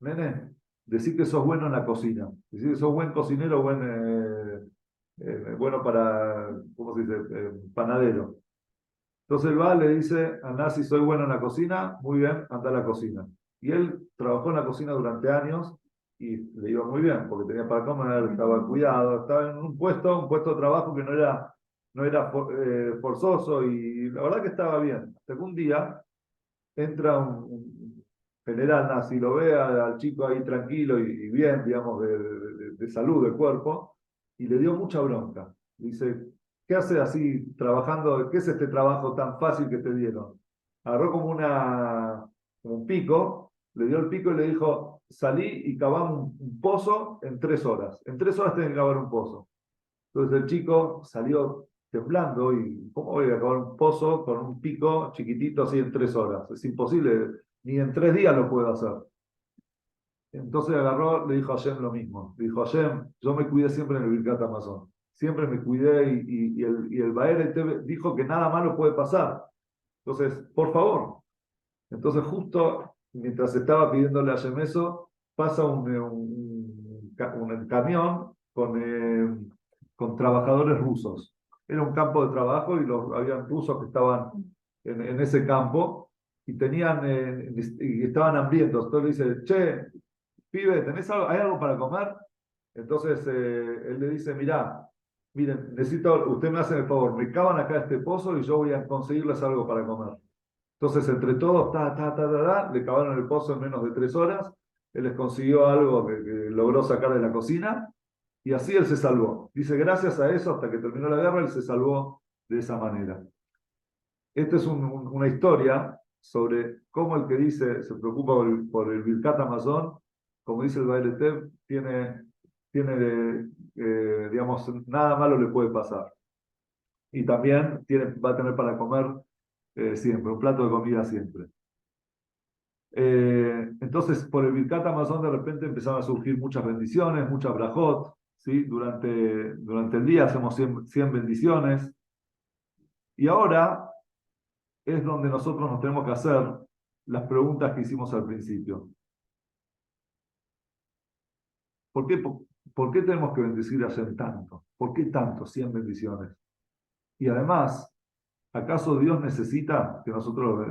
nene, decí que sos bueno en la cocina, decí que sos buen cocinero, bueno para, ¿cómo se dice?, panadero. Entonces él va, le dice a Nasi, soy bueno en la cocina, muy bien, anda a la cocina. Y él trabajó en la cocina durante años y le iba muy bien, porque tenía para comer, estaba cuidado, estaba en un puesto de trabajo que no era forzoso, y la verdad que estaba bien. Hasta que un día entra un general nazi, lo ve al chico ahí tranquilo y bien, digamos, de salud del cuerpo, y le dio mucha bronca. Dice, ¿qué hace así trabajando? ¿Qué es este trabajo tan fácil que te dieron? Agarró como un pico, le dio el pico y le dijo, salí y cavamos un pozo en 3 horas. En 3 horas tenés que cavar un pozo. Entonces el chico salió temblando y ¿cómo voy a acabar un pozo con un pico chiquitito así en 3 horas? Es imposible, ni en 3 días lo puedo hacer. Entonces agarró, le dijo a Hashem lo mismo. Le dijo a Hashem, yo me cuidé siempre en el Birkat Hamazon. Siempre me cuidé y el Baer dijo que nada malo puede pasar. Entonces, por favor. Entonces justo mientras estaba pidiéndole a Hashem eso, pasa un camión con trabajadores rusos. Era un campo de trabajo y habían rusos que estaban en ese campo y estaban hambrientos. Entonces le dice, che, pibe, ¿hay algo para comer? Entonces él le dice, miren, usted me hace el favor, me cavan acá este pozo y yo voy a conseguirles algo para comer. Entonces, entre todos, le cavaron el pozo en menos de 3 horas. Él les consiguió algo que logró sacar de la cocina y así él se salvó. Dice, gracias a eso, hasta que terminó la guerra, él se salvó de esa manera. Esta es una historia sobre cómo el que se preocupa por el Birkat Hamazon, como dice el Baal Tev, digamos, nada malo le puede pasar. Y también va a tener para comer siempre, un plato de comida siempre. Entonces, por el Birkat Hamazon de repente empezaron a surgir muchas bendiciones, muchas brajot, ¿sí? Durante el día hacemos 100 bendiciones. Y ahora es donde nosotros nos tenemos que hacer las preguntas que hicimos al principio. ¿Por qué tenemos que bendecir a Hashem tanto? ¿Por qué tanto? 100 bendiciones. Y además, ¿acaso Dios necesita que nosotros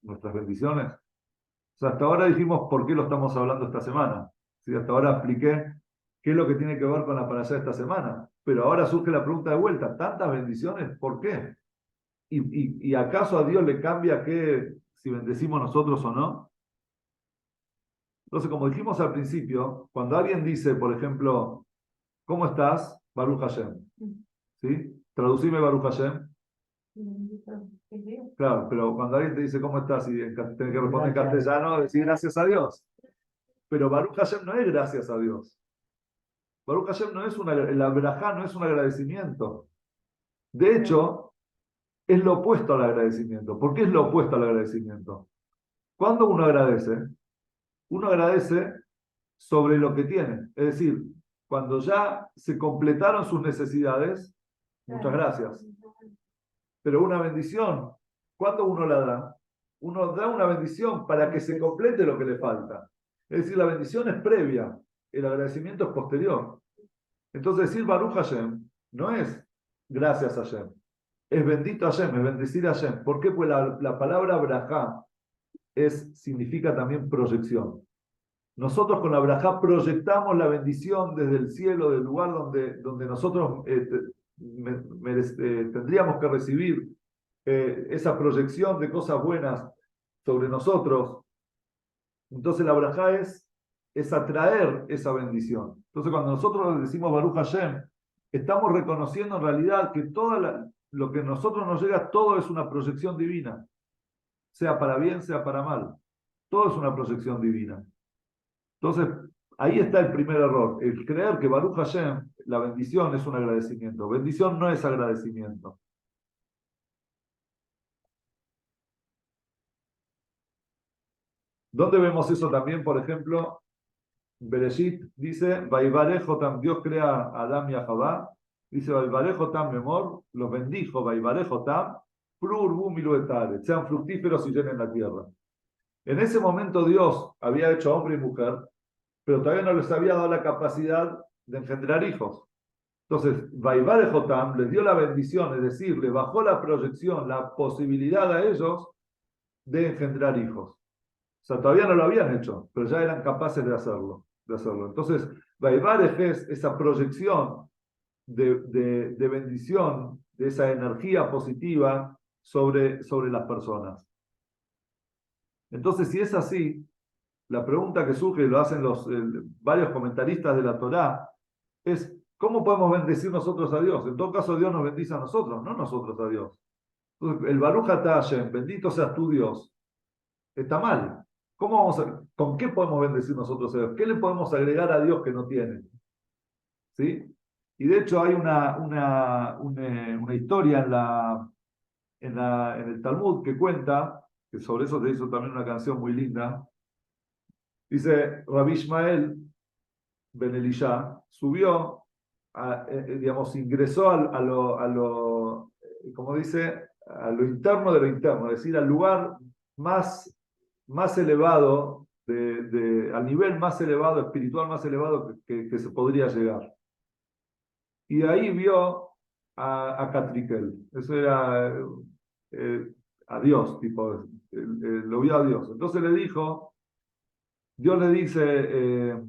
nuestras bendiciones? O sea, hasta ahora dijimos por qué lo estamos hablando esta semana. ¿Sí? Hasta ahora expliqué qué es lo que tiene que ver con la parashá de esta semana. Pero ahora surge la pregunta de vuelta, ¿tantas bendiciones? ¿Por qué? ¿Y acaso a Dios le cambia si bendecimos nosotros o no? Entonces, como dijimos al principio, cuando alguien dice, por ejemplo, ¿cómo estás? Baruch Hashem. ¿Sí? Traducime Baruch Hashem. Claro, pero cuando alguien te dice ¿cómo estás? Y tenés que responder en Gracias. castellano, decir gracias a Dios. Pero Baruch Hashem no es gracias a Dios. Baruch Hashem no es la verajá no es un agradecimiento. De hecho, es lo opuesto al agradecimiento. ¿Por qué es lo opuesto al agradecimiento? Cuando uno agradece sobre lo que tiene. Es decir, cuando ya se completaron sus necesidades, muchas gracias. Pero una bendición, ¿cuándo uno la da? Uno da una bendición para que se complete lo que le falta. Es decir, la bendición es previa, el agradecimiento es posterior. Entonces decir Baruch Hashem no es gracias a Hashem, es bendito Hashem, es bendecir a Hashem. ¿Por qué? Pues la palabra brajá significa también proyección. Nosotros con la brajá proyectamos la bendición desde el cielo, del lugar donde nosotros tendríamos que recibir esa proyección de cosas buenas sobre nosotros. Entonces la brajá es atraer esa bendición. Entonces cuando nosotros decimos Baruch Hashem, estamos reconociendo en realidad que lo que a nosotros nos llega, todo es una proyección divina. Sea para bien, sea para mal. Todo es una proyección divina. Entonces, ahí está el primer error. El creer que Baruch Hashem, la bendición es un agradecimiento. Bendición no es agradecimiento. ¿Dónde vemos eso también? Por ejemplo, Bereshit dice, Vaivarejotam, Dios crea a Adán y a Javá, dice, Vaivarejotam memor, los bendijo, Vaivarejotam, plurbu miluetare, sean fructíferos y llenen la tierra. En ese momento Dios había hecho hombre y mujer, pero todavía no les había dado la capacidad de engendrar hijos. Entonces, Vaivarejotam les dio la bendición, es decir, le bajó la proyección, la posibilidad a ellos de engendrar hijos. O sea, todavía no lo habían hecho, pero ya eran capaces de hacerlo. Entonces, Vaivarej es esa proyección de bendición, de esa energía positiva sobre las personas. Entonces, si es así, la pregunta que surge, y lo hacen varios comentaristas de la Torá, es ¿cómo podemos bendecir nosotros a Dios? En todo caso, Dios nos bendice a nosotros, no nosotros a Dios. Entonces, el Baruch Atah Hashem, bendito seas tú Dios, está mal. ¿Con qué podemos bendecir nosotros a Dios? ¿Qué le podemos agregar a Dios que no tiene? ¿Sí? Y de hecho hay una historia en el Talmud que cuenta, que sobre eso se hizo también una canción muy linda. Dice, Rabbi Ishmael Ben Elisha subió, digamos, ingresó como dice, a lo interno de lo interno, es decir, al lugar más elevado, al nivel más elevado, espiritual más elevado que se podría llegar. Y ahí vio a Catriquel. Eso era a Dios, tipo, lo vio a Dios. Entonces Dios le dice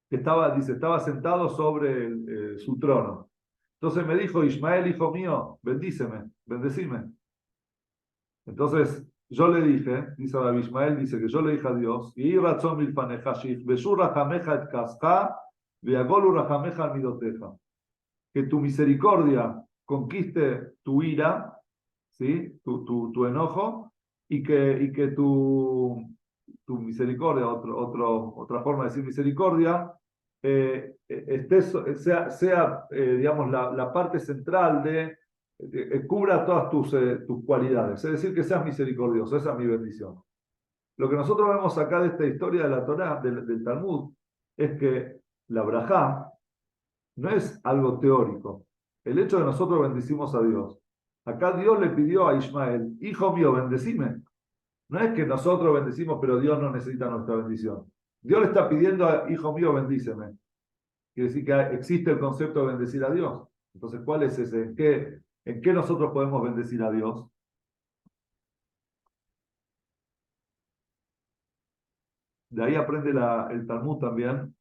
que estaba sentado sobre su trono. Entonces me dijo, Ismael, hijo mío, bendecime. Entonces yo le dije, dice Rabbi Ismael, dice que yo le dije a Dios, que tu misericordia conquiste tu ira, ¿sí? tu enojo, y que tu misericordia, otra forma de decir misericordia, sea digamos, la parte central cubra todas tus cualidades, es decir, que seas misericordioso, esa es mi bendición. Lo que nosotros vemos acá de esta historia de la Torá, del Talmud, es que la brajá no es algo teórico. El hecho de nosotros bendecimos a Dios. Acá Dios le pidió a Ismael, hijo mío, bendecime. No es que nosotros bendecimos, pero Dios no necesita nuestra bendición. Dios le está pidiendo a hijo mío, bendíceme. Quiere decir que existe el concepto de bendecir a Dios. Entonces, ¿cuál es ese? ¿En qué nosotros podemos bendecir a Dios? De ahí aprende el Talmud también.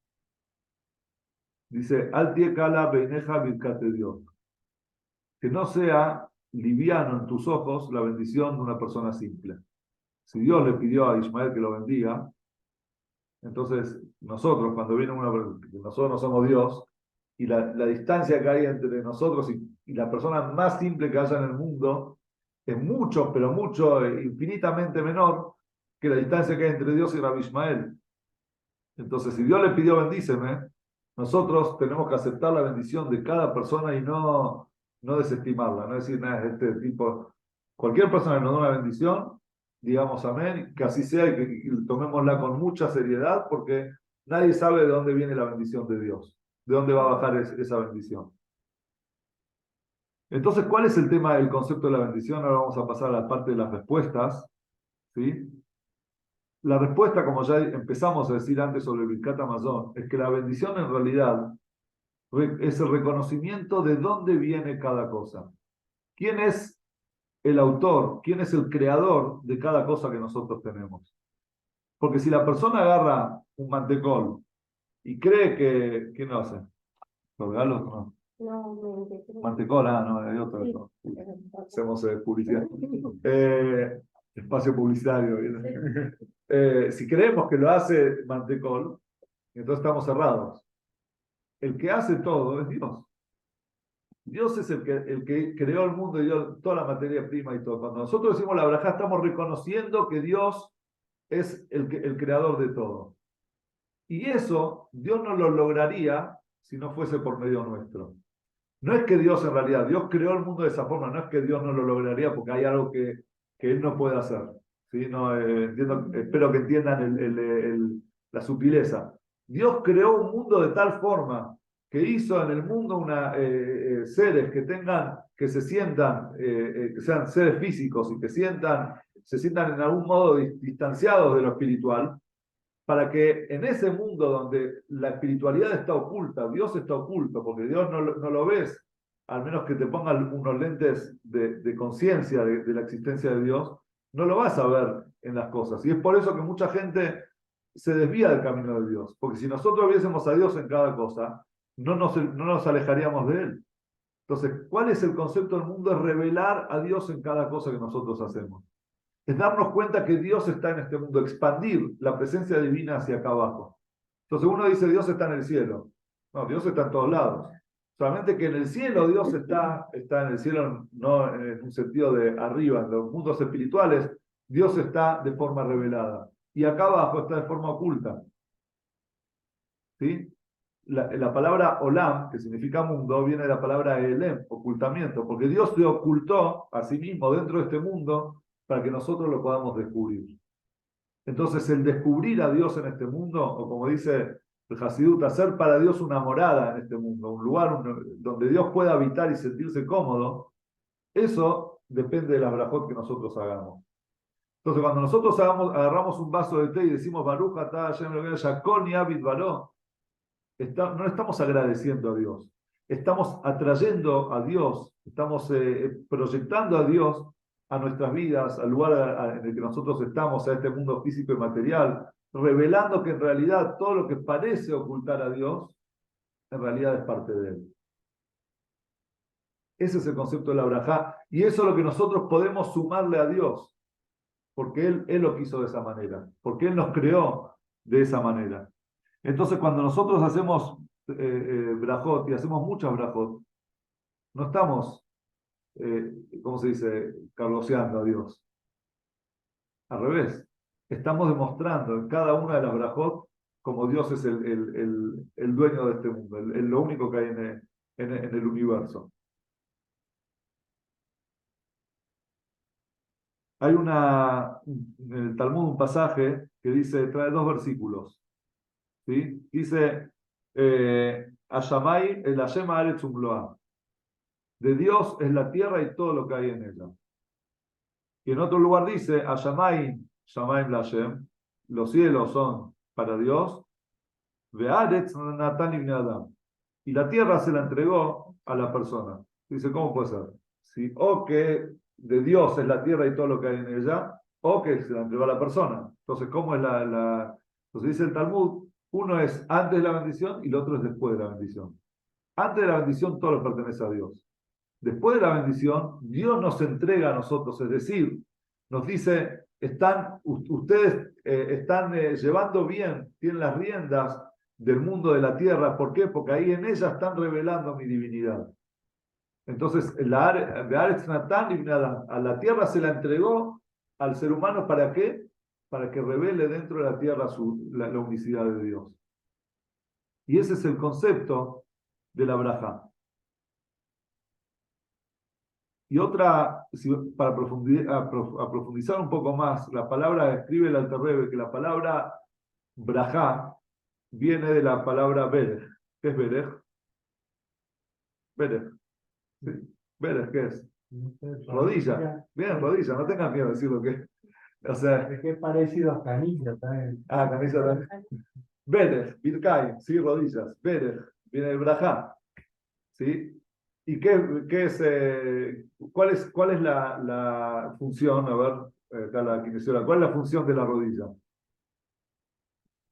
Dice, Al kala beineja birkate Dios. Que no sea liviano en tus ojos la bendición de una persona simple. Si Dios le pidió a Ismael que lo bendiga, entonces nosotros, cuando viene nosotros no somos Dios, y la distancia que hay entre nosotros y la persona más simple que haya en el mundo, es mucho, pero mucho, infinitamente menor que la distancia que hay entre Dios y Rabbi Ishmael. Entonces, si Dios le pidió bendíceme, nosotros tenemos que aceptar la bendición de cada persona y no desestimarla, no decir, nada, este tipo, cualquier persona que nos dé una bendición, digamos amén, que así sea y tomémosla con mucha seriedad, porque nadie sabe de dónde viene la bendición de Dios, de dónde va a bajar esa bendición. Entonces, ¿cuál es el tema del concepto de la bendición? Ahora vamos a pasar a la parte de las respuestas, ¿sí? La respuesta, como ya empezamos a decir antes sobre el Birkat Hamazon, es que la bendición en realidad es el reconocimiento de dónde viene cada cosa. ¿Quién es el autor? ¿Quién es el creador de cada cosa que nosotros tenemos? Porque si la persona agarra un mantecol y cree que no hace, ¿los regalos no? No, me Mantecol, no, hay otro. Sí. No. Hacemos publicidad. Espacio publicitario. Si creemos que lo hace mantecol, entonces estamos cerrados. El que hace todo es Dios. Dios es el que creó el mundo y dio toda la materia prima y todo. Cuando nosotros decimos la braja, estamos reconociendo que Dios es el creador de todo. Y eso Dios no lo lograría si no fuese por medio nuestro. No es que Dios en realidad, Dios creó el mundo de esa forma, no es que Dios no lo lograría porque hay algo que Él no puede hacer. ¿Sí? No, espero que entiendan la sutileza. Dios creó un mundo de tal forma que hizo en el mundo seres que se sientan, que sean seres físicos y que se sientan en algún modo distanciados de lo espiritual, para que en ese mundo donde la espiritualidad está oculta, Dios está oculto, porque Dios no lo ves, al menos que te pongan unos lentes de conciencia de la existencia de Dios, no lo vas a ver en las cosas. Y es por eso que mucha gente se desvía del camino de Dios, porque si nosotros viésemos a Dios en cada cosa, no nos alejaríamos de Él. Entonces, ¿cuál es el concepto del mundo? Es revelar a Dios en cada cosa que nosotros hacemos. Es darnos cuenta que Dios está en este mundo, expandir la presencia divina hacia acá abajo. Entonces uno dice, Dios está en el cielo. No, Dios está en todos lados. Solamente que en el cielo Dios está en el cielo, no en un sentido de arriba, en los mundos espirituales, Dios está de forma revelada. Y acá abajo está de forma oculta. ¿Sí? La palabra olam, que significa mundo, viene de la palabra elem, ocultamiento, porque Dios se ocultó a sí mismo dentro de este mundo para que nosotros lo podamos descubrir. Entonces, el descubrir a Dios en este mundo, o como dice el Hasidut, hacer para Dios una morada en este mundo, un lugar donde Dios pueda habitar y sentirse cómodo, eso depende de la brajot que nosotros hagamos. Entonces, cuando nosotros agarramos un vaso de té y decimos Baruch atah Hashem Eloheinu Shakol Ni'abid Balo, no estamos agradeciendo a Dios, estamos atrayendo a Dios, estamos proyectando a Dios a nuestras vidas, al lugar en el que nosotros estamos, a este mundo físico y material, revelando que en realidad todo lo que parece ocultar a Dios, en realidad es parte de Él. Ese es el concepto de la brajá, y eso es lo que nosotros podemos sumarle a Dios, porque Él lo quiso de esa manera, porque Él nos creó de esa manera. Entonces, cuando nosotros hacemos brajot y hacemos muchas brajot, no estamos, ¿cómo se dice?, cargoseando a Dios. Al revés, estamos demostrando en cada una de las brajot como Dios es el dueño de este mundo, lo único que hay en el universo. Hay en el Talmud un pasaje que trae dos versículos. ¿Sí? Dice, Ashamay el Hashem Haaretz Umloa. De Dios es la tierra y todo lo que hay en ella. Y en otro lugar dice, Ashamay, Shamayim la Hashem, los cielos son para Dios, Ve'aretz Natan Ibn Adam. Y la tierra se la entregó a la persona. Dice, ¿cómo puede ser? ¿Sí? O que de Dios es la tierra y todo lo que hay en ella, o que se la entregó a la persona. Entonces, ¿cómo es Entonces dice el Talmud, uno es antes de la bendición y el otro es después de la bendición. Antes de la bendición todo le pertenece a Dios. Después de la bendición, Dios nos entrega a nosotros, es decir, nos dice, ustedes están llevando bien, tienen las riendas del mundo de la tierra. ¿Por qué? Porque ahí en ella están revelando mi divinidad. Entonces, Be'aretz Natan Ibn Adam, a la tierra se la entregó al ser humano, ¿para qué? Para que revele dentro de la tierra la unicidad de Dios. Y ese es el concepto de la braja. Y otra, para profundizar un poco más, la palabra, escribe el Alter Rebbe, que la palabra braja viene de la palabra berej. ¿Qué es berej? Berej. Sí. Berej, ¿qué es? Rodilla. Bien, rodilla, no tengan miedo de decir lo que es. O sea, Es que es parecido a canilla también. camisa también. Berej, Birkai, sí, rodillas. Berej, viene de braja. ¿Sí? ¿Y qué es, cuál es la función? A ver, acá la kinesióloga, ¿cuál es la función de la rodilla?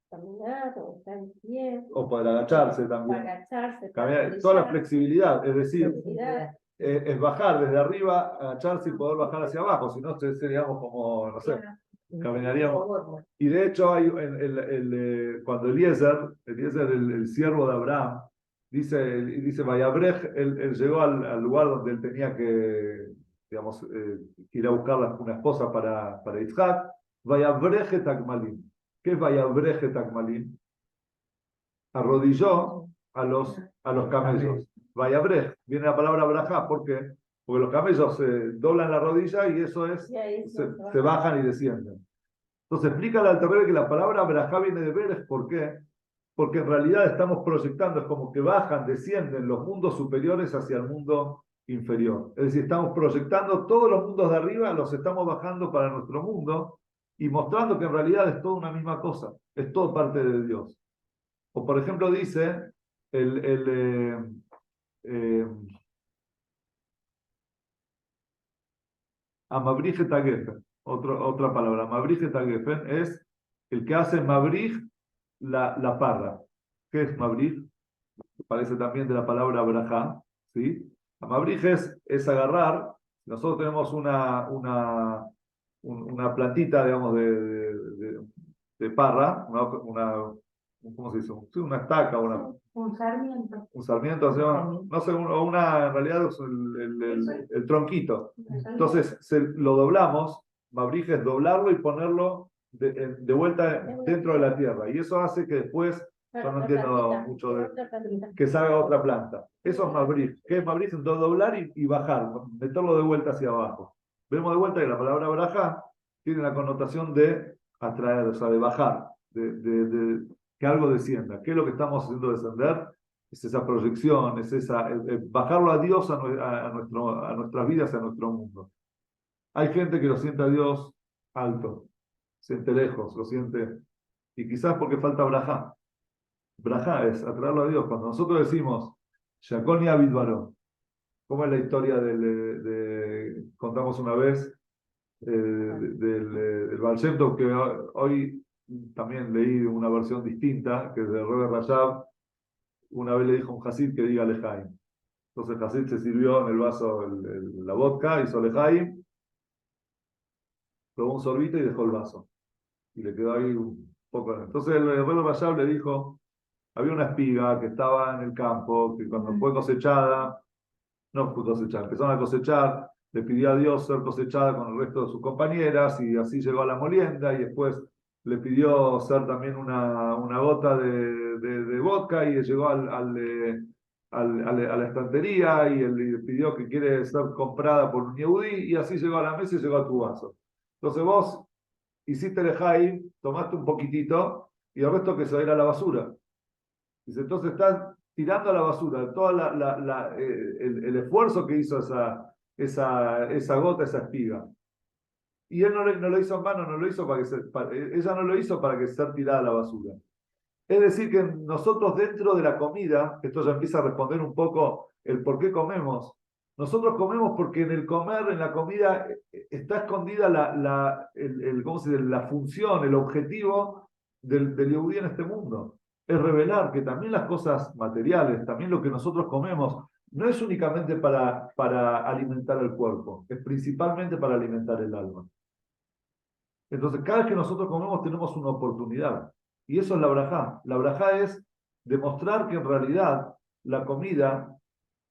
Caminar o estar en pie, O para agacharse para también. agacharse, para Caminar, toda la arrodillarse, flexibilidad, es decir, flexibilidad. es bajar desde arriba, agacharse y poder bajar hacia abajo, si no seríamos como, no sé, caminaríamos. Y de hecho, hay cuando Eliezer, el siervo de Abraham, dice Vayabrej, él llegó al lugar donde él tenía que, digamos, ir a buscar una esposa para Isaac. Vayabrej Takmalim. ¿Qué es Vayabrej Takmalim? Arrodilló a los camellos. Vayabrej, viene la palabra brajá, ¿por qué? Porque los camellos doblan la rodilla y eso es, Y ahí se bajan y descienden. Entonces explica el Alter Rebbe que la palabra brajá viene de Berej, ¿por qué? Porque en realidad estamos proyectando, es como que bajan, descienden los mundos superiores hacia el mundo inferior. Es decir, estamos proyectando todos los mundos de arriba, los estamos bajando para nuestro mundo y mostrando que en realidad es toda una misma cosa, es todo parte de Dios. O por ejemplo dice Amabrij Tagefen, otra palabra, Mabrij Tagefen es el que hace Mabrij la parra. ¿Qué es Mabrij? Parece también de la palabra brajá, ¿sí? Mabrij es agarrar, nosotros tenemos una plantita, digamos, de parra, ¿cómo se dice? Sí, una estaca, Un sarmiento. un sarmiento, o sea, no sé, en realidad es el tronquito. Entonces lo doblamos, Mabrij es doblarlo y ponerlo de vuelta dentro de la tierra. Y eso hace que después, yo no entiendo mucho que salga otra planta. Eso es Mabrij. ¿Qué es Mabrij? Entonces doblar y bajar, meterlo de vuelta hacia abajo. Vemos de vuelta que la palabra brajá tiene la connotación de atraer, o sea, de bajar, que algo descienda. ¿Qué es lo que estamos haciendo descender? Es esa proyección, es bajarlo a Dios a nuestras vidas, a nuestro mundo. Hay gente que lo siente a Dios alto, siente lejos, lo siente, y quizás porque falta brajá. Brajá es atraerlo a Dios. Cuando nosotros decimos, Shakoni Abidbaró, ¿cómo es la historia contamos una vez, del Baal Shem Tov, que hoy también leí una versión distinta, que es de Rebbe Rajab? Una vez le dijo a un Hasid que diga Lejaim. Entonces el Hasid se sirvió en el vaso la vodka, hizo Lejaim, probó un sorbito y dejó el vaso. Y le quedó ahí un poco. Entonces el Rebbe Rajab le dijo, había una espiga que estaba en el campo, que cuando fue cosechada, no fue cosechada, empezaron a cosechar, le pidió a Dios ser cosechada con el resto de sus compañeras y así llegó a la molienda y después le pidió ser también una gota de vodka y llegó a la estantería y él le pidió que quiere ser comprada por un yehudí y así llegó a la mesa y llegó a tu vaso. Entonces vos hiciste el lejaim, tomaste un poquitito y el resto que se va a ir a la basura. Dice, entonces estás tirando a la basura todo el esfuerzo que hizo esa gota, esa espiga. Y él no lo hizo en vano, no lo hizo ella no lo hizo para que sea tirada a la basura. Es decir, que nosotros dentro de la comida, esto ya empieza a responder un poco el por qué comemos. Nosotros comemos porque en el comer, en la comida, está escondida ¿cómo se dice? La función, el objetivo del yehudí en este mundo. Es revelar que también las cosas materiales, también lo que nosotros comemos, no es únicamente para alimentar el cuerpo, es principalmente para alimentar el alma. Entonces, cada vez que nosotros comemos tenemos una oportunidad. Y eso es la brajá. La brajá es demostrar que en realidad la comida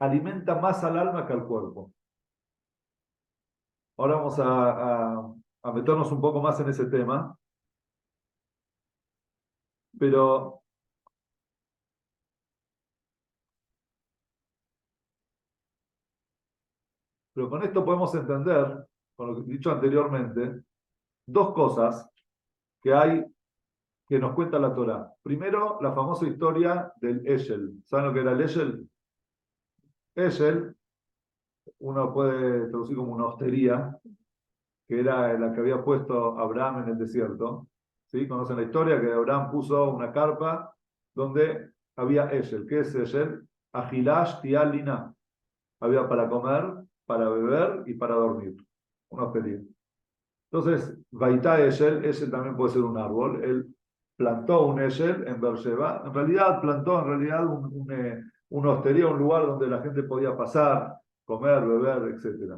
alimenta más al alma que al cuerpo. Ahora vamos a meternos un poco más en ese tema, pero con esto podemos entender, con lo que he dicho anteriormente, dos cosas que hay que nos cuenta la Torá. Primero, la famosa historia del Eshel. ¿Saben lo que era el Eshel? Eshel, uno puede traducir como una hostería, que era la que había puesto Abraham en el desierto. ¿Sí? ¿Conocen la historia? Que Abraham puso una carpa donde había Eshel. ¿Qué es Eshel? Ajilash Tialina. Había para comer, para beber y para dormir. Una hostería. Entonces, Baitá Eshel, Eshel también puede ser un árbol. Él plantó un Eshel en Beersheba. En realidad, plantó una hostería, un lugar donde la gente podía pasar, comer, beber, etc.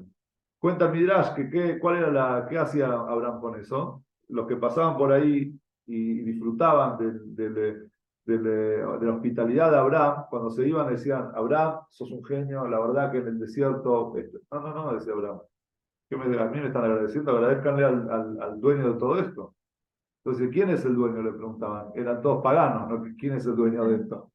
Cuenta el Midrash qué hacía Abraham con eso. Los que pasaban por ahí y disfrutaban de la hospitalidad de Abraham, cuando se iban decían, Abraham, sos un genio, la verdad que en el desierto... No, decía Abraham. A mí me están agradeciendo, agradezcanle al dueño de todo esto. Entonces, ¿quién es el dueño? Le preguntaban. Eran todos paganos, ¿no? ¿Quién es el dueño de esto?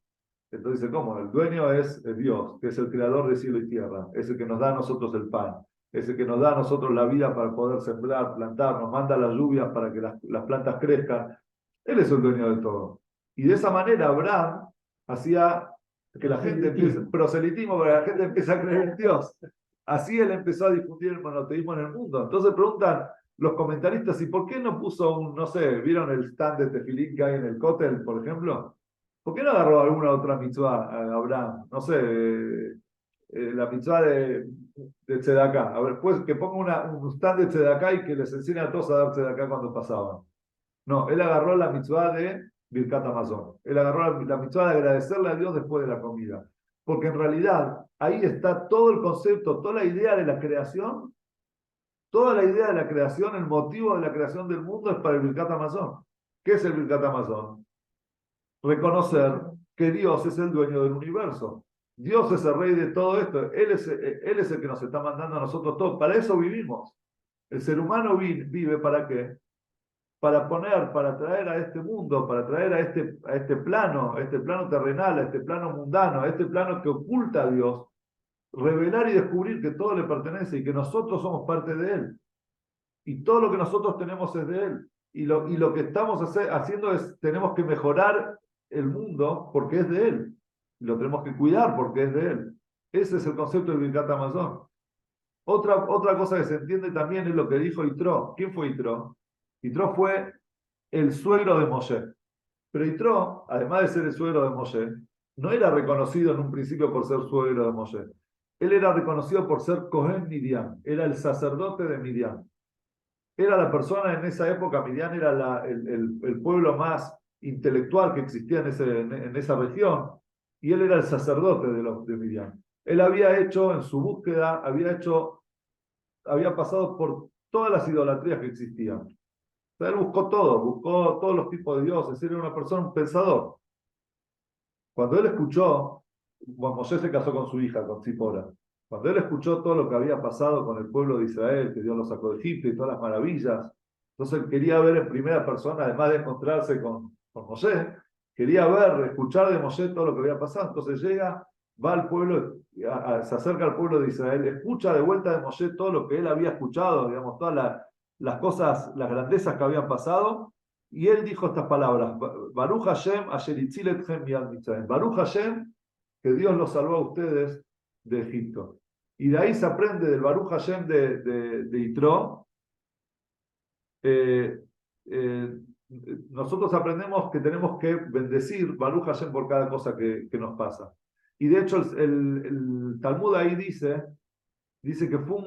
Entonces, ¿cómo? El dueño es Dios, que es el creador de cielo y tierra, es el que nos da a nosotros el pan, es el que nos da a nosotros la vida para poder sembrar, plantar, nos manda las lluvias para que las plantas crezcan. Él es el dueño de todo. Y de esa manera Abraham hacía que la gente empiece, proselitismo, para que la gente empiece a creer en Dios. Así él empezó a difundir el monoteísmo en el mundo. Entonces preguntan los comentaristas, ¿y por qué no puso no sé, vieron el stand de tefilín que hay en el cótel, por ejemplo? ¿Por qué no agarró alguna otra mitzvah, Abraham? No sé, la mitzvah de Tzedaká. A ver, pues que ponga un stand de Tzedaká y que les enseñe a todos a dar Tzedaká cuando pasaban. No, él agarró la mitzvah de Birkat Hamazon. Él agarró la mitzvah de agradecerle a Dios después de la comida. Porque en realidad ahí está todo el concepto, toda la idea de la creación, toda la idea de la creación, el motivo de la creación del mundo es para el Birkat Hamazon. ¿Qué es el Birkat Hamazon? Reconocer que Dios es el dueño del universo. Dios es el rey de todo esto. Él es el que nos está mandando a nosotros todos. Para eso vivimos. El ser humano vive ¿para qué? Para traer a este mundo, para traer a este plano terrenal, a este plano mundano, a este plano que oculta a Dios, revelar y descubrir que todo le pertenece y que nosotros somos parte de Él. Y todo lo que nosotros tenemos es de Él. Y lo que estamos haciendo es, tenemos que mejorar el mundo porque es de Él. Y lo tenemos que cuidar porque es de Él. Ese es el concepto del Birkat Hamazon. Otra cosa que se entiende también es lo que dijo Yitro. ¿Quién fue Yitro? Yitro fue el suegro de Moshe. Pero Yitro, además de ser el suegro de Moshe, no era reconocido en un principio por ser suegro de Moshe. Él era reconocido por ser Cohen Midian. Era el sacerdote de Midian. Era la persona en esa época, Midian era el pueblo más intelectual que existía en esa región, y él era el sacerdote de Midian. Él había hecho, en su búsqueda, había pasado por todas las idolatrías que existían. O sea, él buscó todos los tipos de dioses, él era una persona, un pensador. Cuando él escuchó, Moshe se casó con su hija, con Zipora. Cuando él escuchó todo lo que había pasado con el pueblo de Israel, que Dios lo sacó de Egipto y todas las maravillas, entonces él quería ver en primera persona, además de encontrarse con Moshe, quería escuchar de Moshe todo lo que había pasado. Entonces llega, va al pueblo, se acerca al pueblo de Israel, escucha de vuelta de Moshe todo lo que él había escuchado, digamos, todas las cosas, las grandezas que habían pasado, y él dijo estas palabras: Baruch Hashem, asher itzil etchem miad Mitzrayim. Baruch Hashem, que Dios los salvó a ustedes de Egipto. Y de ahí se aprende del Baruch Hashem de Yitro. Nosotros aprendemos que tenemos que bendecir Baruch Hashem por cada cosa que nos pasa. Y de hecho el Talmud ahí dice que fue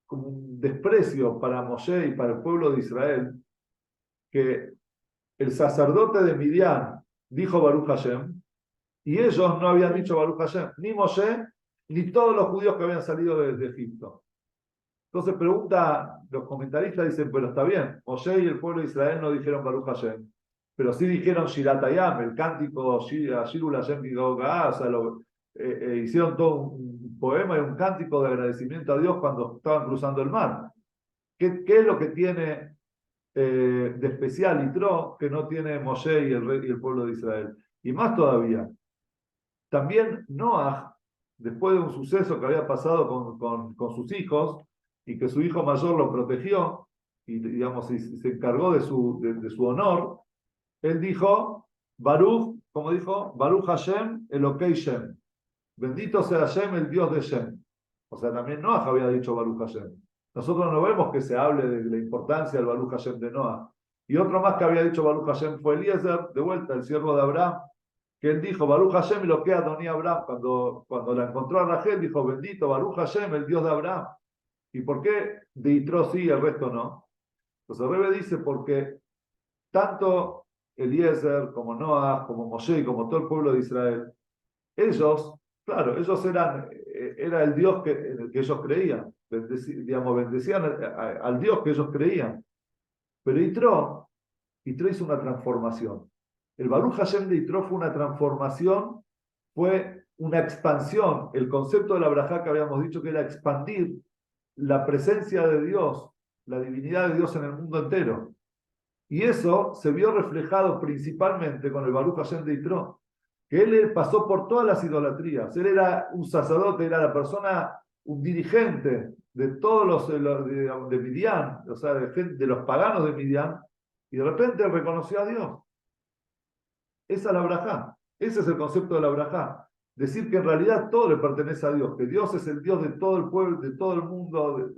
como un desprecio para Moshe y para el pueblo de Israel que el sacerdote de Midian dijo Baruch Hashem y ellos no habían dicho Baruch Hashem, ni Moshe ni todos los judíos que habían salido de Egipto. Entonces los comentaristas dicen, pero está bien, Moshe y el pueblo de Israel no dijeron Baruch Hashem, pero sí dijeron Shirat Hayam, el cántico Shirul Hashem Gigogah, o sea, hicieron todo un poema y un cántico de agradecimiento a Dios cuando estaban cruzando el mar. ¿Qué es lo que tiene de especial Yitro que no tiene Moshe y el pueblo de Israel? Y más todavía, también Noah, después de un suceso que había pasado con sus hijos y que su hijo mayor lo protegió y digamos se encargó de su honor, él dijo, Baruch, como dijo, Baruch Hashem Elokei Shem, bendito sea Hashem, el Dios de Shem. O sea, también Noah había dicho Baruch Hashem. Nosotros no vemos que se hable de la importancia del Baruch Hashem de Noah. Y otro más que había dicho Baruch Hashem fue Eliezer, de vuelta, el siervo de Abraham, que él dijo, Baruch Hashem y lo que Adoní Abraham, cuando la encontró a Rachel, dijo, bendito Baruch Hashem, el Dios de Abraham. ¿Y por qué de Yitro sí y el resto no? Pues el Rebbe dice, porque tanto Eliezer, como Noah, como Moshe, y como todo el pueblo de Israel, ellos, claro, ellos era el Dios en el que ellos creían, bendecían al Dios que ellos creían. Pero Yitro hizo una transformación. El Baruch Hashem de Yitro fue una transformación, fue una expansión. El concepto de la Brajá que habíamos dicho que era expandir la presencia de Dios, la divinidad de Dios en el mundo entero. Y eso se vio reflejado principalmente con el Baruch Hashem de Yitro, que él pasó por todas las idolatrías. Él era un sacerdote, era la persona, un dirigente de todos los de Midian, o sea, de los paganos de Midian, y de repente reconoció a Dios. Esa es la brajá. Ese es el concepto de la brajá. Decir que en realidad todo le pertenece a Dios, que Dios es el Dios de todo el pueblo, de todo el mundo,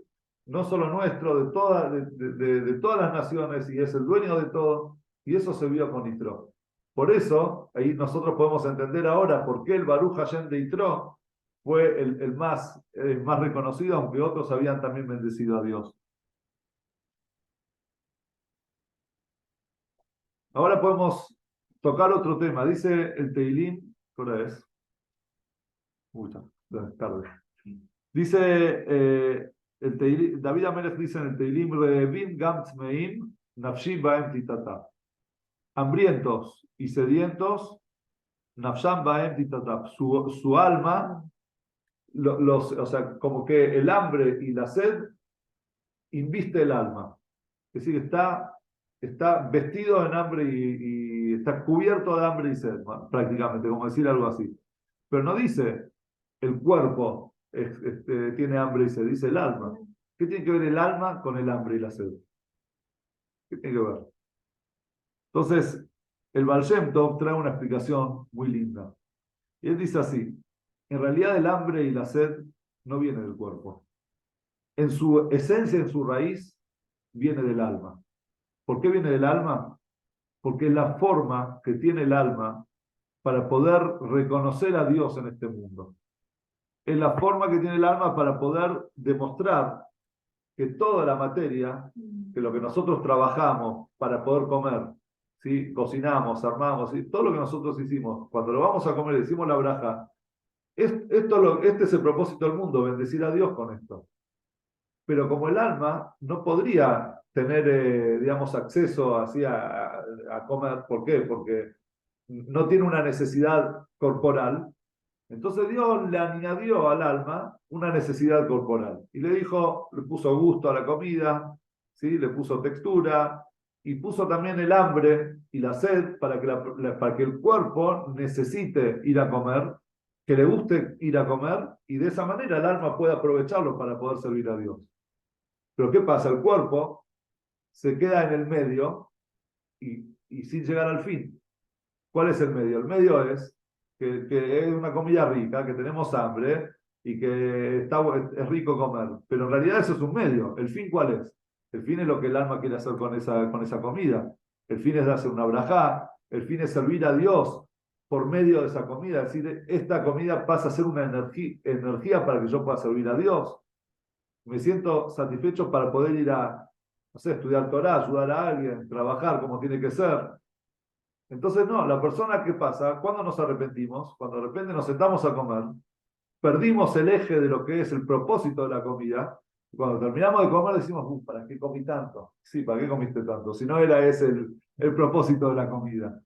no solo nuestro, de todas las naciones, y es el dueño de todo. Y eso se vio con Yitro. Por eso, ahí nosotros podemos entender ahora por qué el Baruch Hashem de Yitro fue el más reconocido, aunque otros habían también bendecido a Dios. Ahora podemos tocar otro tema. Dice el Teilim, ¿qué hora es? Tarde. Dice el Teilim, David Amelech dice en el Teilim, Revim Gam Tzmeim Nafshi Baem Titata. Hambrientos y sedientos, Nafsham Baem Titata. Su alma, o sea, como que el hambre y la sed inviste el alma. Es decir, está vestido en hambre y está cubierto de hambre y sed, prácticamente, como decir algo así. Pero no dice el cuerpo tiene hambre y sed, dice el alma. ¿Qué tiene que ver el alma con el hambre y la sed? ¿Qué tiene que ver? Entonces, el Baal Shem Tov trae una explicación muy linda. Y él dice así, en realidad el hambre y la sed no viene del cuerpo. En su esencia, en su raíz, viene del alma. ¿Por qué viene del alma? Porque es la forma que tiene el alma para poder reconocer a Dios en este mundo. Es la forma que tiene el alma para poder demostrar que toda la materia, que lo que nosotros trabajamos para poder comer, ¿sí? Cocinamos, armamos, ¿sí? Todo lo que nosotros hicimos, cuando lo vamos a comer, decimos la braja, este es el propósito del mundo, bendecir a Dios con esto. Pero como el alma no podría tener, digamos, acceso así a comer, ¿por qué? Porque no tiene una necesidad corporal. Entonces Dios le añadió al alma una necesidad corporal. Y le puso gusto a la comida, ¿sí? Le puso textura, y puso también el hambre y la sed para que el cuerpo necesite ir a comer, que le guste ir a comer, y de esa manera el alma puede aprovecharlo para poder servir a Dios. Pero ¿qué pasa? El cuerpo se queda en el medio y sin llegar al fin. ¿Cuál es el medio? El medio es que es una comida rica, que tenemos hambre y que es rico comer. Pero en realidad eso es un medio. ¿El fin cuál es? El fin es lo que el alma quiere hacer con esa comida. El fin es darse una brajá. El fin es servir a Dios por medio de esa comida. Es decir, esta comida pasa a ser una energía para que yo pueda servir a Dios. Me siento satisfecho para poder ir a, no sé, estudiar Torah, ayudar a alguien, trabajar como tiene que ser. Entonces, no, la persona, ¿qué pasa? Cuando nos arrepentimos, cuando de repente nos sentamos a comer, perdimos el eje de lo que es el propósito de la comida. Y cuando terminamos de comer decimos, ¿para qué comí tanto? Sí, ¿para qué comiste tanto? Si no era ese el propósito de la comida.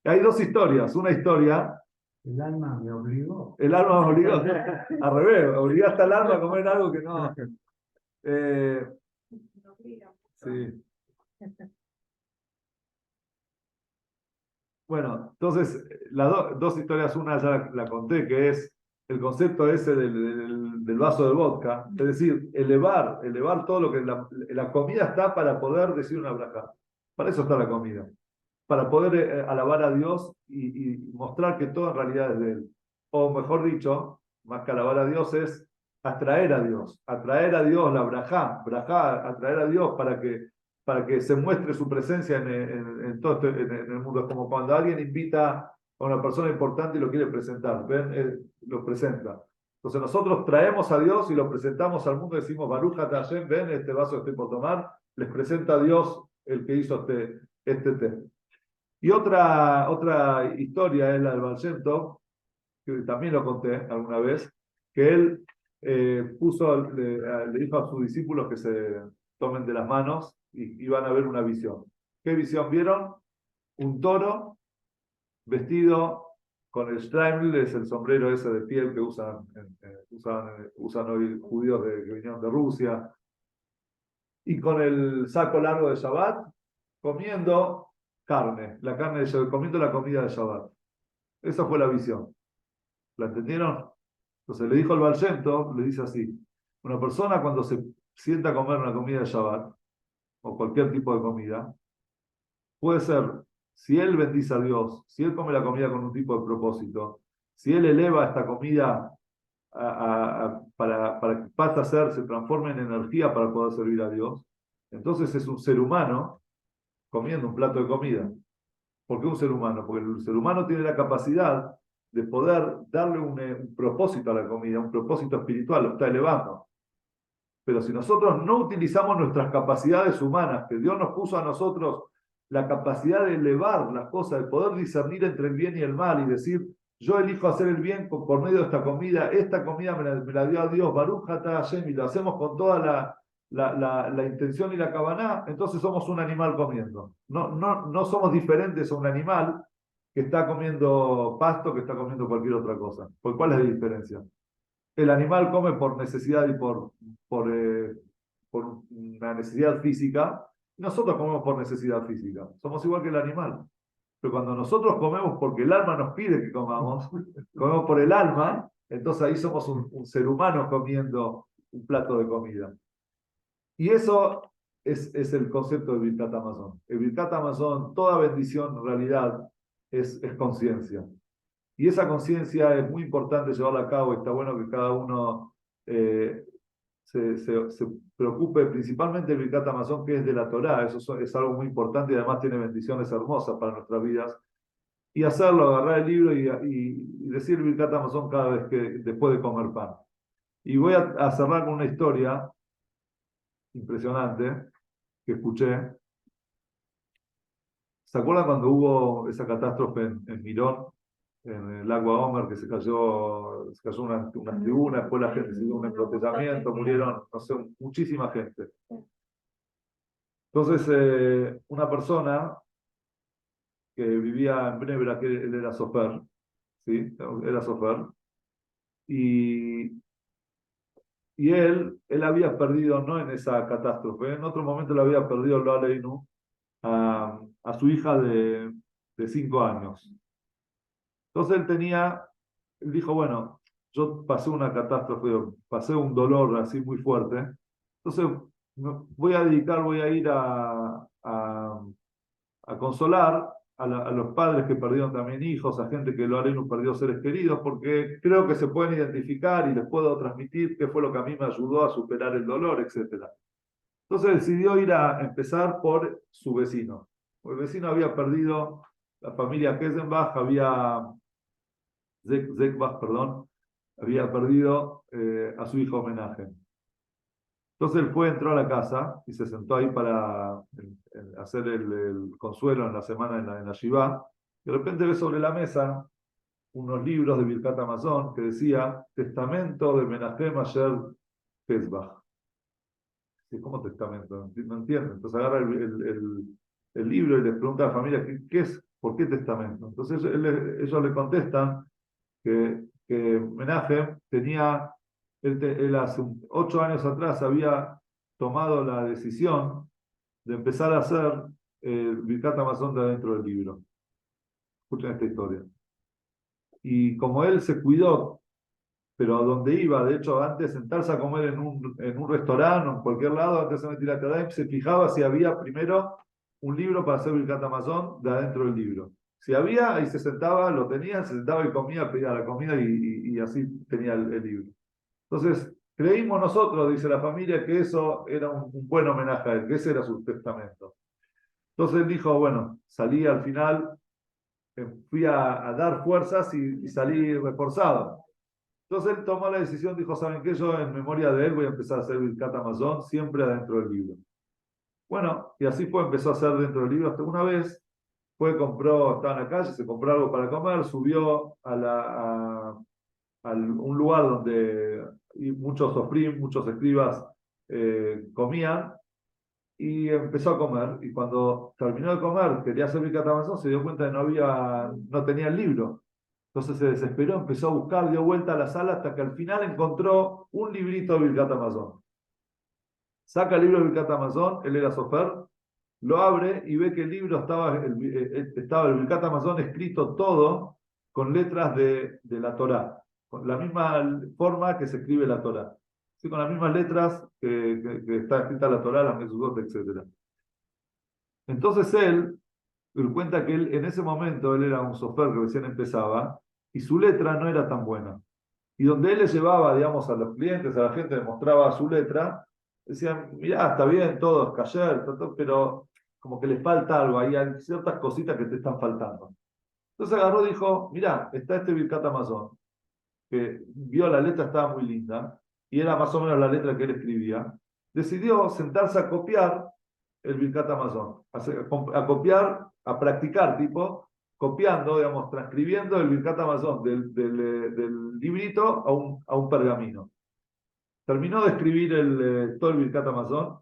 Y hay dos historias. Una historia El alma me obligó. El alma me obligó, al revés, obligaste al alma a comer algo que no. Sí. Bueno, entonces, las dos historias, una ya la conté, que es el concepto ese del vaso de vodka, es decir, elevar todo lo que la comida está para poder decir una braja. Para eso está la comida. Para poder alabar a Dios y mostrar que todo en realidad es de Él. O mejor dicho, más que alabar a Dios es atraer a Dios la brajá, atraer a Dios para que se muestre su presencia en todo en el mundo. Es como cuando alguien invita a una persona importante y lo quiere presentar, ¿ven? Lo presenta. Entonces nosotros traemos a Dios y lo presentamos al mundo, decimos, Baruch Atah Hashem, ven, este vaso que estoy por tomar, les presenta a Dios el que hizo este té. Y otra historia es la del Baal Shem Tov, que también lo conté alguna vez, que él le dijo a sus discípulos que se tomen de las manos y van a ver una visión. ¿Qué visión vieron? Un toro vestido con el Streimel, es el sombrero ese de piel que usan hoy judíos que vinieron de Rusia, y con el saco largo de Shabbat, comiendo comiendo la comida de Shabbat. Esa fue la visión. ¿La entendieron? Entonces le dijo el Baal Shem Tov, le dice así: una persona cuando se sienta a comer una comida de Shabbat, o cualquier tipo de comida, puede ser, si él bendice a Dios, si él come la comida con un tipo de propósito, si él eleva esta comida para que pase a ser, se transforme en energía para poder servir a Dios, entonces es un ser humano comiendo un plato de comida. ¿Por qué un ser humano? Porque el ser humano tiene la capacidad de poder darle un propósito a la comida, un propósito espiritual, lo está elevando. Pero si nosotros no utilizamos nuestras capacidades humanas, que Dios nos puso a nosotros la capacidad de elevar las cosas, de poder discernir entre el bien y el mal y decir, yo elijo hacer el bien por medio de esta comida me la dio a Dios, Baruch Atah Hashem, y lo hacemos con toda la intención y la kavaná, entonces somos un animal comiendo. No somos diferentes a un animal que está comiendo pasto, que está comiendo cualquier otra cosa. ¿Cuál es la diferencia? El animal come por necesidad y por una necesidad física, y nosotros comemos por necesidad física. Somos igual que el animal. Pero cuando nosotros comemos porque el alma nos pide que comamos por el alma, entonces ahí somos un ser humano comiendo un plato de comida. Y eso es el concepto de Birkat Hamazon. El Birkat Hamazon, toda bendición en realidad es conciencia. Y esa conciencia es muy importante llevarla a cabo. Está bueno que cada uno se preocupe principalmente del Birkat Hamazon, que es de la Torá. Eso es algo muy importante y además tiene bendiciones hermosas para nuestras vidas. Y hacerlo, agarrar el libro y decir Birkat Hamazon cada vez después de comer pan. Y voy a cerrar con una historia impresionante que escuché. ¿Se acuerdan cuando hubo esa catástrofe en Mirón, en el agua Omer, que se cayó una tribuna, después la gente se dio un embrotellamiento, murieron, no sé, muchísima gente? Entonces, una persona que vivía en Bnei que él era sofer, ¿sí? Era sofer, y él había perdido, no en esa catástrofe, en otro momento le había perdido lo Aleinu a su hija de 5 años. Entonces él dijo, bueno, yo pasé una catástrofe, pasé un dolor así muy fuerte, entonces voy a ir a consolar a los padres que perdieron también hijos, a gente que lo Aleinu perdió seres queridos, porque creo que se pueden identificar y les puedo transmitir qué fue lo que a mí me ayudó a superar el dolor, etc. Entonces decidió ir a empezar por su vecino. El vecino había perdido, la familia Kessenbach Zekbach, perdón, había perdido a su hijo homenaje. Entonces él entró a la casa y se sentó ahí para hacer el consuelo en la semana en la Shivá. De repente ve sobre la mesa unos libros de Birkat Hamazon que decía Testamento de Menachem Asher Kesbach. ¿Cómo testamento? No entiendo. Entonces agarra el libro y les pregunta a la familia, ¿qué es? ¿Por qué testamento? Entonces ellos le contestan que Menahem tenía, él hace 8 años atrás había tomado la decisión de empezar a hacer Birkat Hamazon de adentro del libro. Escuchen esta historia. Y como él se cuidó, pero a donde iba, de hecho, antes de sentarse a comer en un restaurante o en cualquier lado, antes de meter la Tadaim, se fijaba si había primero un libro para hacer Birkat Hamazon de adentro del libro. Si había, ahí se sentaba, lo tenía, se sentaba y comía, pedía la comida y así tenía el libro. Entonces, creímos nosotros, dice la familia, que eso era un buen homenaje a él, que ese era su testamento. Entonces él dijo, bueno, salí al final, fui a dar fuerzas y salí reforzado. Entonces él tomó la decisión, dijo, ¿saben qué? Yo en memoria de él voy a empezar a hacer Birkat Hamazon siempre adentro del libro. Bueno, y así fue, empezó a hacer dentro del libro hasta una vez, compró, estaba en la calle, se compró algo para comer, subió a un lugar donde muchos sofrim, muchos escribas comían, y empezó a comer. Y cuando terminó de comer, quería hacer Birkat Hamazon, se dio cuenta de que no tenía el libro. Entonces se desesperó, empezó a buscar, dio vuelta a la sala hasta que al final encontró un librito de Birkat Hamazon. Saca el libro de Birkat Hamazon, él era sofer, lo abre y ve que el libro estaba el Birkat Hamazon escrito todo con letras de la Torá, con la misma forma que se escribe la Torá, ¿sí? Con las mismas letras que está escrita la Torá, las Mesuzot, etc. Entonces él cuenta que él, en ese momento él era un sofer que recién empezaba y su letra no era tan buena. Y donde él le llevaba, digamos, a los clientes, a la gente, le mostraba su letra, decían, mirá, está bien, todo es kasher, pero como que le falta algo, hay ciertas cositas que te están faltando. Entonces agarró y dijo, mirá, está este Birkat Hamazon, que vio la letra, estaba muy linda, y era más o menos la letra que él escribía. Decidió sentarse a copiar el Birkat Hamazon, a copiar, a practicar, tipo, copiando, digamos, transcribiendo el Birkat Hamazon del librito a un pergamino. Terminó de escribir todo el Birkat Hamazon